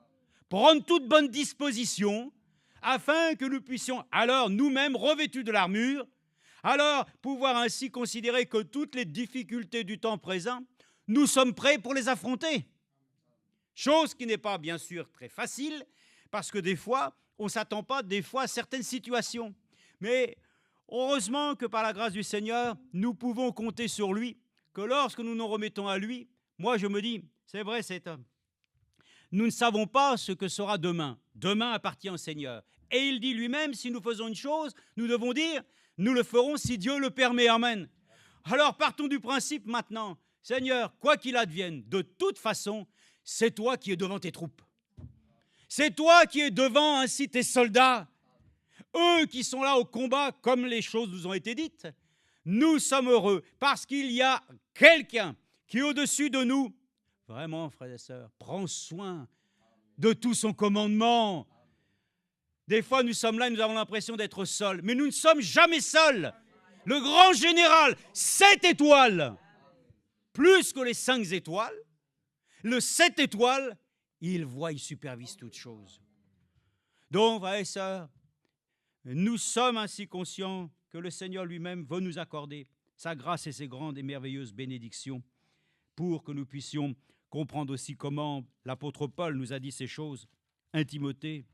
prendre toute bonne disposition, afin que nous puissions alors nous-mêmes, revêtus de l'armure, alors pouvoir ainsi considérer que toutes les difficultés du temps présent, nous sommes prêts pour les affronter. Chose qui n'est pas, bien sûr, très facile, parce que des fois, on ne s'attend pas à certaines situations. Mais heureusement que par la grâce du Seigneur, nous pouvons compter sur lui, que lorsque nous nous remettons à lui, moi je me dis, c'est vrai cet homme, nous ne savons pas ce que sera demain. Demain appartient au Seigneur. Et il dit lui-même, si nous faisons une chose, nous devons dire, nous le ferons si Dieu le permet. Amen. Alors partons du principe maintenant, Seigneur, quoi qu'il advienne, de toute façon, c'est toi qui es devant tes troupes. C'est toi qui es devant ainsi tes soldats. Eux qui sont là au combat, comme les choses nous ont été dites, nous sommes heureux parce qu'il y a quelqu'un qui est au-dessus de nous. Vraiment, frères et sœurs, prends soin de tout son commandement. Des fois, nous sommes là et nous avons l'impression d'être seuls, mais nous ne sommes jamais seuls. Le grand général, 7 étoiles, plus que les 5 étoiles, le 7 étoiles, il voit, il supervise toutes choses. Donc, frères et sœurs, nous sommes ainsi conscients que le Seigneur lui-même veut nous accorder sa grâce et ses grandes et merveilleuses bénédictions pour que nous puissions comprendre aussi comment l'apôtre Paul nous a dit ces choses. 1 Timothée,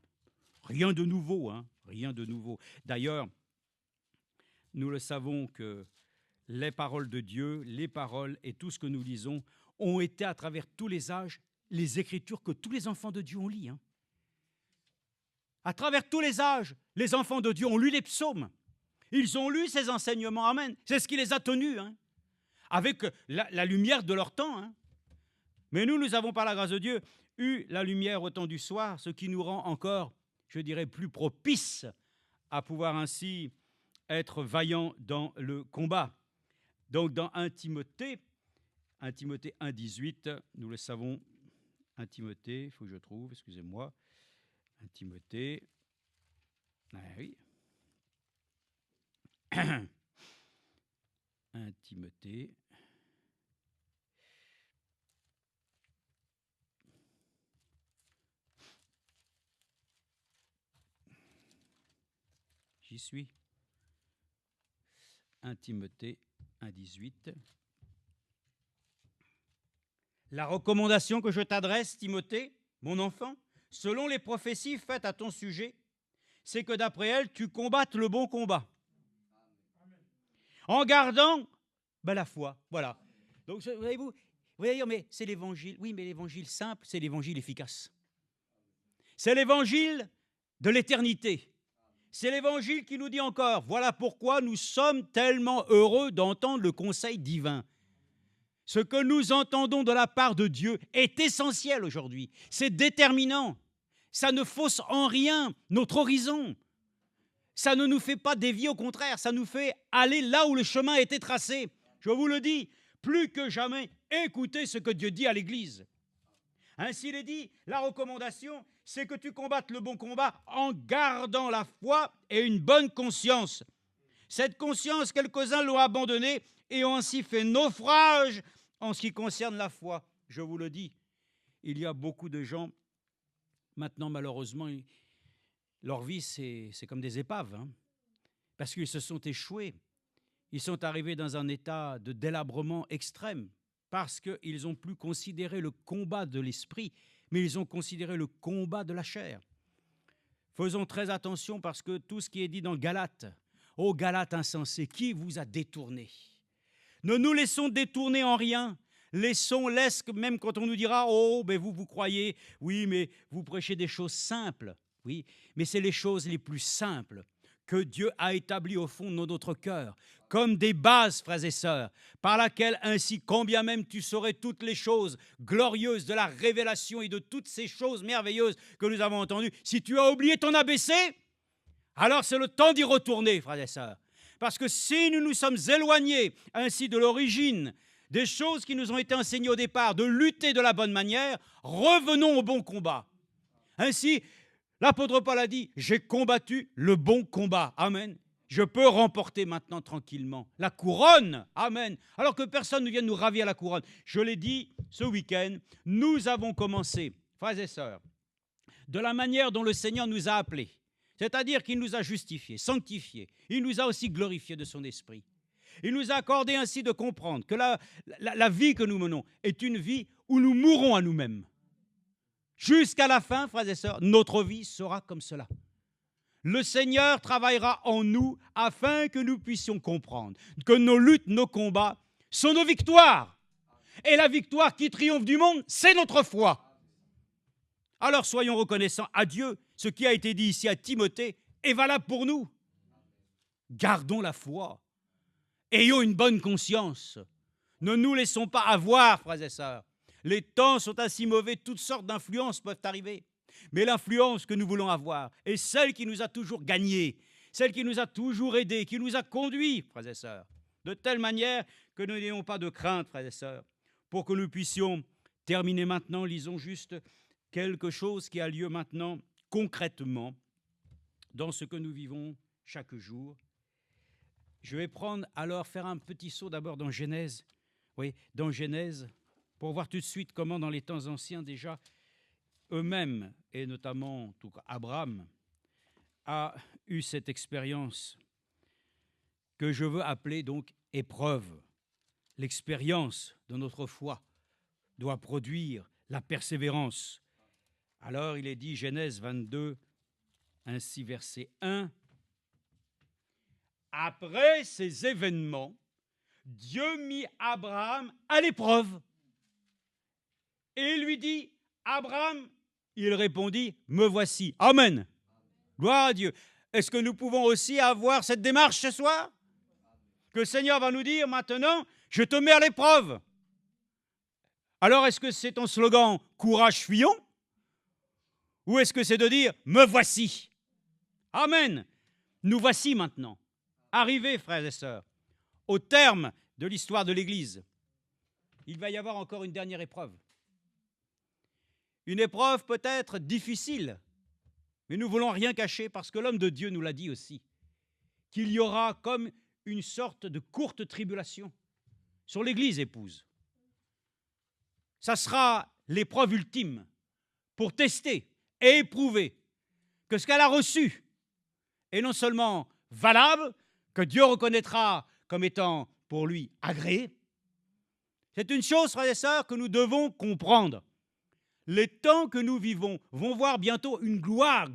rien de nouveau, hein, rien de nouveau. D'ailleurs, nous le savons que les paroles de Dieu, les paroles et tout ce que nous lisons ont été à travers tous les âges, les Écritures que tous les enfants de Dieu ont lues. Hein. À travers tous les âges, les enfants de Dieu ont lu les psaumes. Ils ont lu ces enseignements, amen. C'est ce qui les a tenus, hein, avec la lumière de leur temps. Hein. Mais nous avons par la grâce de Dieu eu la lumière au temps du soir, ce qui nous rend encore, je dirais, plus propice à pouvoir ainsi être vaillants dans le combat. Donc dans 1 Timothée 1,18, nous le savons, 1 Timothée, il faut que je trouve, excusez-moi, 1 Timothée, ah oui, 1 Timothée, j'y suis, 1 Timothée 1,18. La recommandation que je t'adresse, Timothée, mon enfant, selon les prophéties faites à ton sujet, c'est que d'après elles, tu combattes le bon combat. En gardant la foi. Voilà. Donc, voyez-vous, mais c'est l'évangile. Oui, mais l'évangile simple, c'est l'évangile efficace. C'est l'évangile de l'éternité. C'est l'évangile qui nous dit encore, voilà pourquoi nous sommes tellement heureux d'entendre le conseil divin. Ce que nous entendons de la part de Dieu est essentiel aujourd'hui. C'est déterminant. Ça ne fausse en rien notre horizon. Ça ne nous fait pas dévier, au contraire, ça nous fait aller là où le chemin a été tracé. Je vous le dis, plus que jamais, écoutez ce que Dieu dit à l'Église. Ainsi, il est dit, la recommandation, c'est que tu combattes le bon combat en gardant la foi et une bonne conscience. Cette conscience, quelques-uns l'ont abandonnée et ont ainsi fait naufrage en ce qui concerne la foi. Je vous le dis, il y a beaucoup de gens, maintenant malheureusement, leur vie c'est comme des épaves, hein, parce qu'ils se sont échoués. Ils sont arrivés dans un état de délabrement extrême, parce qu'ils n'ont plus considéré le combat de l'esprit, mais ils ont considéré le combat de la chair. Faisons très attention parce que tout ce qui est dit dans Galates, ô Galates insensés, qui vous a détourné? Ne nous laissons détourner en rien. Laisse, même quand on nous dira, oh, mais vous croyez, oui, mais vous prêchez des choses simples. Oui, mais c'est les choses les plus simples que Dieu a établies au fond de notre cœur, comme des bases, frères et sœurs, par laquelle ainsi, combien même tu saurais toutes les choses glorieuses de la révélation et de toutes ces choses merveilleuses que nous avons entendues, si tu as oublié ton ABC, alors c'est le temps d'y retourner, frères et sœurs. Parce que si nous nous sommes éloignés ainsi de l'origine, des choses qui nous ont été enseignées au départ, de lutter de la bonne manière, revenons au bon combat. Ainsi, l'apôtre Paul a dit, j'ai combattu le bon combat. Amen. Je peux remporter maintenant tranquillement la couronne. Amen. Alors que personne ne vienne nous ravir la couronne. Je l'ai dit ce week-end, nous avons commencé, frères et sœurs, de la manière dont le Seigneur nous a appelés. C'est-à-dire qu'il nous a justifiés, sanctifiés. Il nous a aussi glorifiés de son esprit. Il nous a accordé ainsi de comprendre que la vie que nous menons est une vie où nous mourrons à nous-mêmes. Jusqu'à la fin, frères et sœurs, notre vie sera comme cela. Le Seigneur travaillera en nous afin que nous puissions comprendre que nos luttes, nos combats sont nos victoires. Et la victoire qui triomphe du monde, c'est notre foi. Alors soyons reconnaissants à Dieu. Ce qui a été dit ici à Timothée est valable pour nous. Gardons la foi. Ayons une bonne conscience. Ne nous laissons pas avoir, frères et sœurs. Les temps sont ainsi mauvais, toutes sortes d'influences peuvent arriver. Mais l'influence que nous voulons avoir est celle qui nous a toujours gagnés, celle qui nous a toujours aidés, qui nous a conduits, frères et sœurs. De telle manière que nous n'ayons pas de crainte, frères et sœurs. Pour que nous puissions terminer maintenant, lisons juste quelque chose qui a lieu maintenant concrètement dans ce que nous vivons chaque jour. Je vais faire un petit saut d'abord dans Genèse. Oui, dans Genèse, pour voir tout de suite comment dans les temps anciens déjà, eux-mêmes, et notamment en tout cas Abraham, a eu cette expérience que je veux appeler donc épreuve. L'expérience de notre foi doit produire la persévérance. Alors il est dit, Genèse 22, ainsi verset 1, « Après ces événements, Dieu mit Abraham à l'épreuve et lui dit, Abraham, il répondit, me voici. Amen. Gloire à Dieu. Est-ce que nous pouvons aussi avoir cette démarche ce soir? Que le Seigneur va nous dire maintenant, je te mets à l'épreuve. Alors est-ce que c'est ton slogan, courage fuyons? Ou est-ce que c'est de dire, me voici? Amen. Nous voici maintenant, arrivés, frères et sœurs, au terme de l'histoire de l'Église. Il va y avoir encore une dernière épreuve. Une épreuve peut-être difficile, mais nous ne voulons rien cacher parce que l'homme de Dieu nous l'a dit aussi, qu'il y aura comme une sorte de courte tribulation sur l'Église épouse. Ça sera l'épreuve ultime pour tester et éprouver que ce qu'elle a reçu est non seulement valable, que Dieu reconnaîtra comme étant pour lui agréé. C'est une chose, frères et sœurs, que nous devons comprendre. Les temps que nous vivons vont voir bientôt une gloire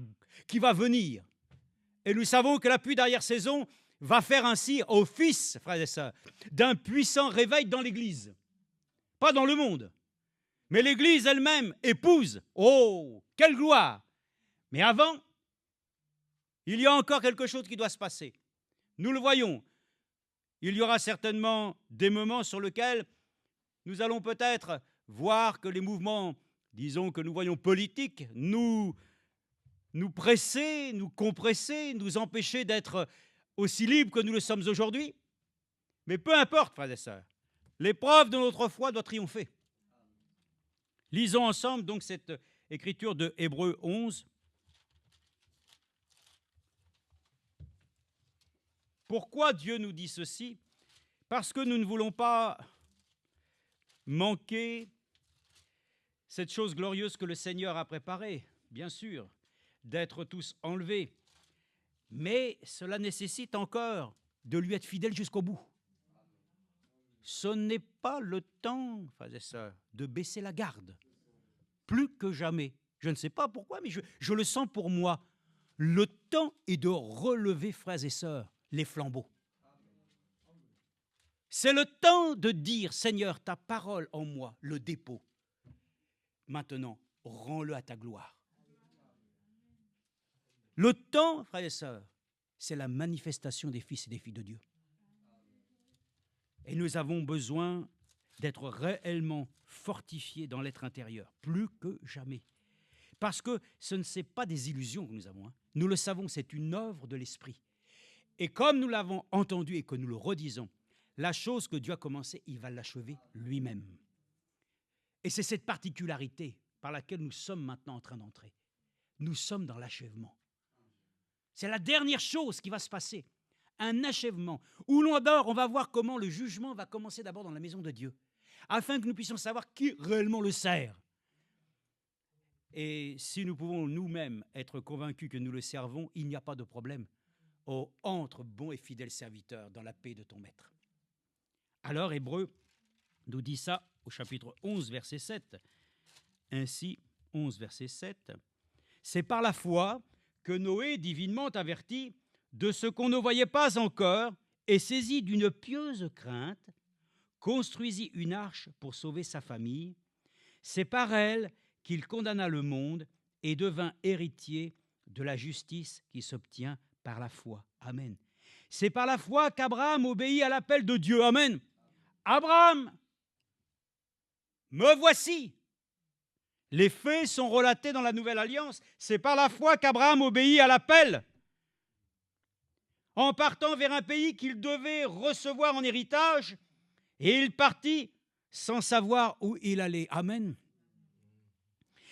qui va venir. Et nous savons que la pluie d'arrière-saison va faire ainsi office, frères et sœurs, d'un puissant réveil dans l'Église. Pas dans le monde, mais l'Église elle-même épouse. Oh, quelle gloire! Mais avant, il y a encore quelque chose qui doit se passer. Nous le voyons. Il y aura certainement des moments sur lesquels nous allons peut-être voir que les mouvements, disons que nous voyons politiques, nous presser, nous compresser, nous empêcher d'être aussi libres que nous le sommes aujourd'hui. Mais peu importe, frères et sœurs, l'épreuve de notre foi doit triompher. Lisons ensemble donc cette écriture de Hébreux 11. Pourquoi Dieu nous dit ceci? Parce que nous ne voulons pas manquer cette chose glorieuse que le Seigneur a préparée, bien sûr, d'être tous enlevés. Mais cela nécessite encore de lui être fidèle jusqu'au bout. Ce n'est pas le temps, frères et sœurs, de baisser la garde. Plus que jamais. Je ne sais pas pourquoi, mais je le sens pour moi. Le temps est de relever, frères et sœurs, les flambeaux. C'est le temps de dire, Seigneur, ta parole en moi, le dépôt. Maintenant, rends-le à ta gloire. Le temps, frères et sœurs, c'est la manifestation des fils et des filles de Dieu. Et nous avons besoin d'être réellement fortifiés dans l'être intérieur, plus que jamais. Parce que ce ne sont pas des illusions que nous avons. Nous le savons, c'est une œuvre de l'Esprit. Et comme nous l'avons entendu et que nous le redisons, la chose que Dieu a commencée, il va l'achever lui-même. Et c'est cette particularité par laquelle nous sommes maintenant en train d'entrer. Nous sommes dans l'achèvement. C'est la dernière chose qui va se passer. Un achèvement où on va voir comment le jugement va commencer d'abord dans la maison de Dieu, afin que nous puissions savoir qui réellement le sert. Et si nous pouvons nous-mêmes être convaincus que nous le servons, il n'y a pas de problème. Oh, entre, bon et fidèle serviteur, dans la paix de ton maître. Alors, Hébreux nous dit ça au chapitre 11, verset 7. Ainsi, 11, verset 7. C'est par la foi que Noé, divinement averti de ce qu'on ne voyait pas encore, et saisi d'une pieuse crainte, construisit une arche pour sauver sa famille. C'est par elle qu'il condamna le monde et devint héritier de la justice qui s'obtient par la foi. Amen. C'est par la foi qu'Abraham obéit à l'appel de Dieu. Amen. Abraham, me voici. Les faits sont relatés dans la Nouvelle Alliance. C'est par la foi qu'Abraham obéit à l'appel. En partant vers un pays qu'il devait recevoir en héritage, et il partit sans savoir où il allait. Amen.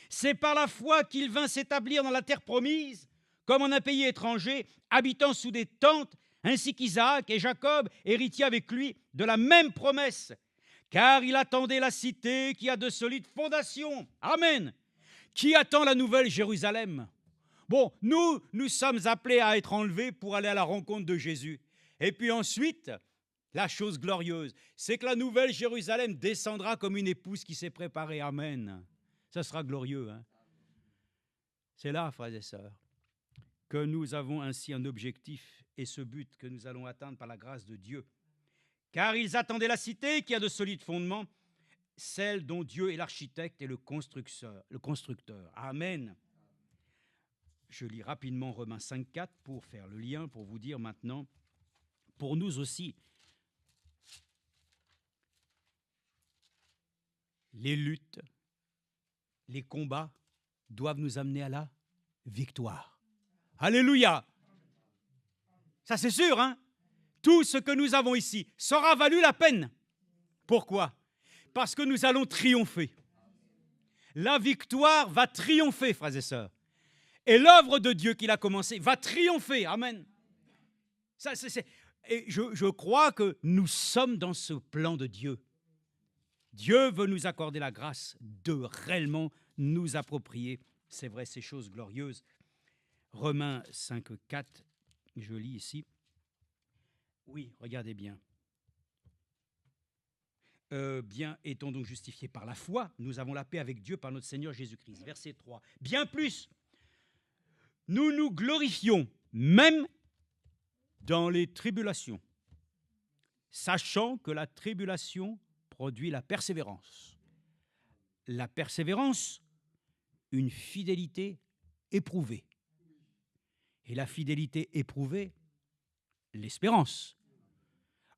C'est par la foi qu'il vint s'établir dans la terre promise, comme en un pays étranger, habitant sous des tentes, ainsi qu'Isaac et Jacob, héritiers avec lui de la même promesse, car il attendait la cité qui a de solides fondations. Amen. Qui attend la nouvelle Jérusalem? Bon, nous sommes appelés à être enlevés pour aller à la rencontre de Jésus. Et puis ensuite, la chose glorieuse, c'est que la nouvelle Jérusalem descendra comme une épouse qui s'est préparée. Amen. Ça sera glorieux. Hein? C'est là, frères et sœurs, que nous avons ainsi un objectif et ce but que nous allons atteindre par la grâce de Dieu. Car ils attendaient la cité qui a de solides fondements, celle dont Dieu est l'architecte et le constructeur. Amen. Je lis rapidement Romains 5,4 pour faire le lien, pour vous dire maintenant, pour nous aussi, les luttes, les combats doivent nous amener à la victoire. Alléluia! Ça c'est sûr, hein? Tout ce que nous avons ici sera valu la peine. Pourquoi? Parce que nous allons triompher. La victoire va triompher, frères et sœurs. Et l'œuvre de Dieu qu'il a commencée va triompher. Amen. Et je crois que nous sommes dans ce plan de Dieu. Dieu veut nous accorder la grâce de réellement nous approprier, c'est vrai, ces choses glorieuses. Romains 5,4, je lis ici. Oui, regardez bien. Bien étant donc justifiés par la foi, nous avons la paix avec Dieu par notre Seigneur Jésus-Christ. Verset 3. Bien plus, nous nous glorifions même dans les tribulations, sachant que la tribulation produit la persévérance. La persévérance, une fidélité éprouvée. Et la fidélité éprouvée, l'espérance.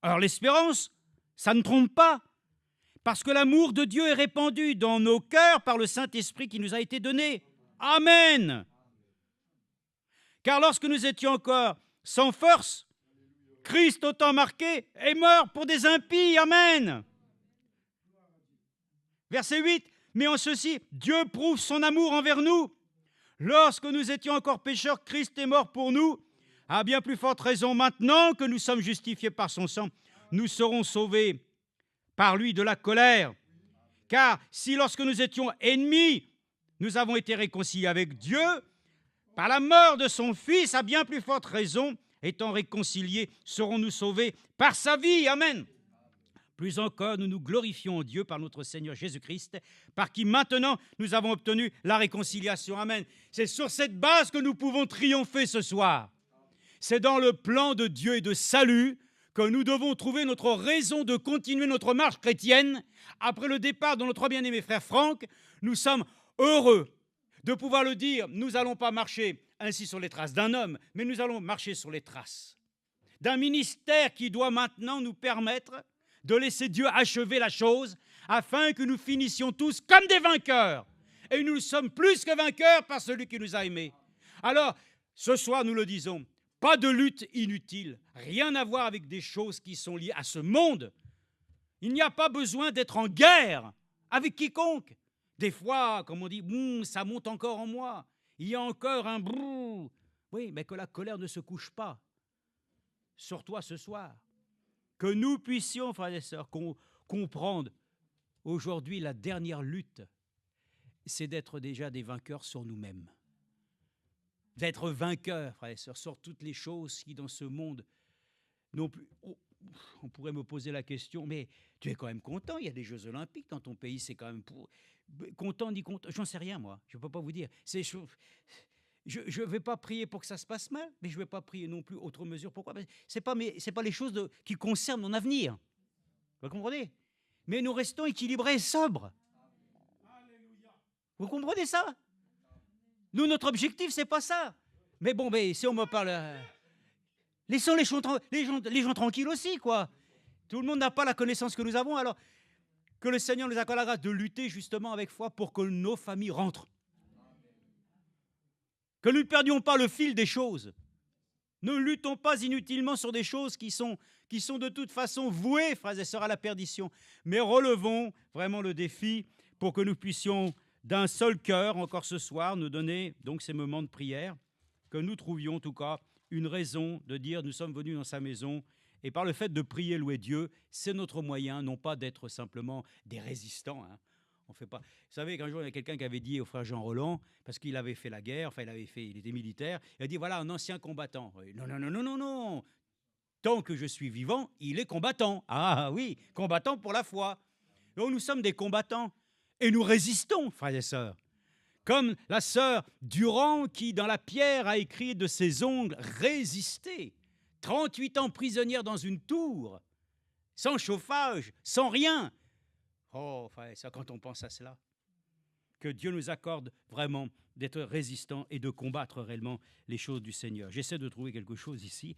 Alors l'espérance, ça ne trompe pas, parce que l'amour de Dieu est répandu dans nos cœurs par le Saint-Esprit qui nous a été donné. Amen. Car lorsque nous étions encore sans force, Christ, au temps marqué, est mort pour des impies. Amen. Verset 8. Mais en ceci, Dieu prouve son amour envers nous. Lorsque nous étions encore pécheurs, Christ est mort pour nous. À bien plus forte raison, maintenant que nous sommes justifiés par son sang, nous serons sauvés par lui de la colère. Car si lorsque nous étions ennemis, nous avons été réconciliés avec Dieu, par la mort de son Fils, à bien plus forte raison, étant réconciliés, serons-nous sauvés par sa vie. Amen. Plus encore, nous nous glorifions en Dieu par notre Seigneur Jésus-Christ, par qui maintenant nous avons obtenu la réconciliation. Amen. C'est sur cette base que nous pouvons triompher ce soir. C'est dans le plan de Dieu et de salut que nous devons trouver notre raison de continuer notre marche chrétienne. Après le départ de notre bien-aimé frère Franck, nous sommes heureux de pouvoir le dire. Nous n'allons pas marcher ainsi sur les traces d'un homme, mais nous allons marcher sur les traces d'un ministère qui doit maintenant nous permettre de laisser Dieu achever la chose, afin que nous finissions tous comme des vainqueurs. Et nous sommes plus que vainqueurs par celui qui nous a aimés. Alors, ce soir, nous le disons, pas de lutte inutile, rien à voir avec des choses qui sont liées à ce monde. Il n'y a pas besoin d'être en guerre avec quiconque. Des fois, comme on dit, ça monte encore en moi. Il y a encore un brrr. Oui, mais que la colère ne se couche pas sur toi ce soir. Que nous puissions, frères et sœurs, comprendre aujourd'hui la dernière lutte, c'est d'être déjà des vainqueurs sur nous-mêmes. D'être vainqueurs, frères et sœurs, sur toutes les choses qui dans ce monde n'ont plus. on pourrait me poser la question, mais tu es quand même content, il y a des Jeux Olympiques dans ton pays, c'est quand même pour... Content, ni content, j'en sais rien moi, je ne peux pas vous dire. Je ne vais pas prier pour que ça se passe mal, mais je ne vais pas prier non plus autre mesure. Pourquoi? Ce n'est pas les choses qui concernent mon avenir. Vous comprenez? Mais nous restons équilibrés et sobres. Vous comprenez ça? Nous, notre objectif, c'est pas ça. Mais bon, si on me parle... laissons les gens tranquilles aussi, quoi. Tout le monde n'a pas la connaissance que nous avons, alors que le Seigneur nous accorde la grâce de lutter justement avec foi pour que nos familles rentrent. Que nous ne perdions pas le fil des choses. Ne luttons pas inutilement sur des choses qui sont de toute façon vouées, frères et sœurs, à la perdition. Mais relevons vraiment le défi pour que nous puissions, d'un seul cœur, encore ce soir, nous donner donc ces moments de prière, que nous trouvions en tout cas une raison de dire nous sommes venus dans sa maison. Et par le fait de prier, louer Dieu, c'est notre moyen, non pas d'être simplement des résistants. Hein. On fait pas. Vous savez qu'un jour, il y a quelqu'un qui avait dit au frère Jean Roland, parce qu'il avait fait la guerre, enfin il était militaire, il a dit voilà un ancien combattant. Non, non, non, non, non, non. Tant que je suis vivant, il est combattant. Ah oui, combattant pour la foi. Donc nous sommes des combattants et nous résistons, frères et sœurs. Comme la sœur Durand qui, dans la pierre, a écrit de ses ongles résister. 38 ans prisonnière dans une tour, sans chauffage, sans rien. Oh, frère et sœurs, quand on pense à cela, que Dieu nous accorde vraiment d'être résistants et de combattre réellement les choses du Seigneur. J'essaie de trouver quelque chose ici.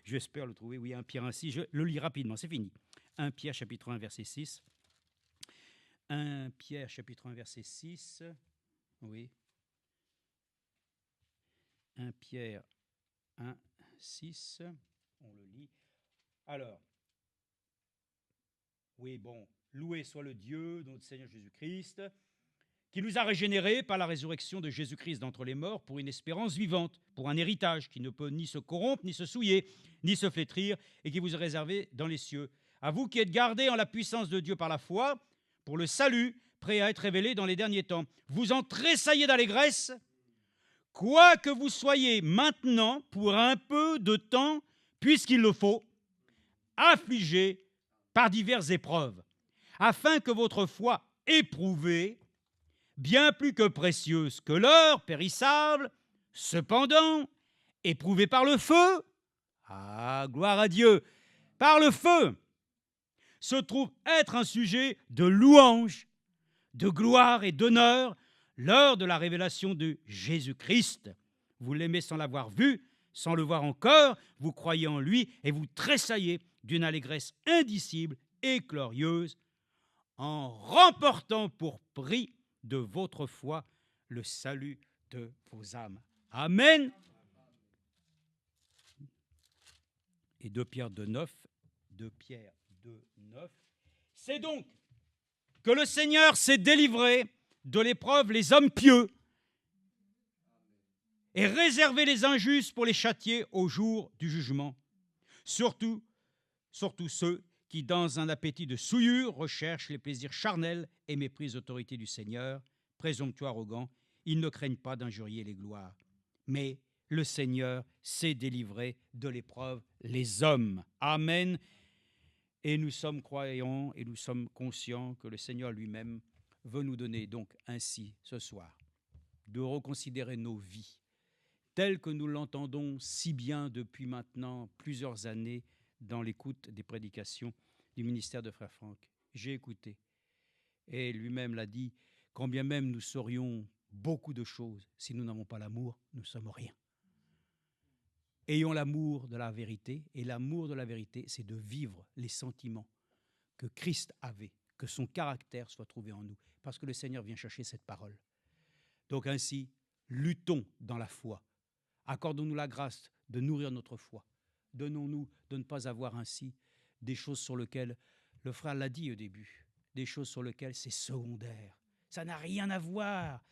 J'espère le trouver. Oui, 1 Pierre 1,6. Je le lis rapidement, c'est fini. 1 Pierre chapitre 1, verset 6. 1 Pierre chapitre 1, verset 6. Oui. 1 Pierre 1, 6. On le lit. Alors, oui, bon, loué soit le Dieu, notre Seigneur Jésus-Christ, qui nous a régénérés par la résurrection de Jésus-Christ d'entre les morts pour une espérance vivante, pour un héritage qui ne peut ni se corrompre, ni se souiller, ni se flétrir, et qui vous est réservé dans les cieux. À vous qui êtes gardés en la puissance de Dieu par la foi, pour le salut, prêt à être révélé dans les derniers temps. Vous en tressaillez d'allégresse, quoi que vous soyez maintenant, pour un peu de temps, puisqu'il le faut, affligés par diverses épreuves, afin que votre foi éprouvée, bien plus que précieuse que l'or périssable, cependant, éprouvée par le feu, ah, gloire à Dieu, par le feu, se trouve être un sujet de louange, de gloire et d'honneur lors de la révélation de Jésus-Christ. Vous l'aimez sans l'avoir vu, sans le voir encore, vous croyez en lui et vous tressaillez d'une allégresse indicible et glorieuse en remportant pour prix de votre foi le salut de vos âmes. Amen. Et 2 Pierre 2,9, 2 Pierre 2,9, c'est donc que le Seigneur s'est délivré de l'épreuve les hommes pieux et réservé les injustes pour les châtier au jour du jugement. Surtout ceux qui, dans un appétit de souillure, recherchent les plaisirs charnels et méprisent l'autorité du Seigneur, présomptueux, arrogants, ils ne craignent pas d'injurier les gloires. Mais le Seigneur s'est délivré de l'épreuve les hommes. Amen. Et nous sommes croyants et nous sommes conscients que le Seigneur lui-même veut nous donner donc ainsi ce soir de reconsidérer nos vies telles que nous l'entendons si bien depuis maintenant plusieurs années dans l'écoute des prédications du ministère de Frère Franck. J'ai écouté et lui-même l'a dit, quand bien même nous saurions beaucoup de choses, si nous n'avons pas l'amour, nous ne sommes rien. Ayons l'amour de la vérité, et l'amour de la vérité, c'est de vivre les sentiments que Christ avait, que son caractère soit trouvé en nous, parce que le Seigneur vient chercher cette parole. Donc ainsi, luttons dans la foi. Accordons-nous la grâce de nourrir notre foi. Donnons-nous de ne pas avoir ainsi des choses sur lesquelles, le frère l'a dit au début, des choses sur lesquelles c'est secondaire. Ça n'a rien à voir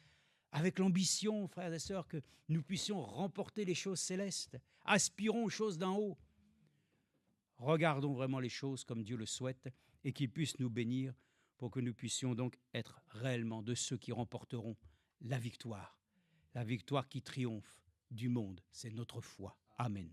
avec l'ambition, frères et sœurs, que nous puissions remporter les choses célestes. Aspirons aux choses d'en haut. Regardons vraiment les choses comme Dieu le souhaite et qu'il puisse nous bénir pour que nous puissions donc être réellement de ceux qui remporteront la victoire qui triomphe du monde. C'est notre foi. Amen.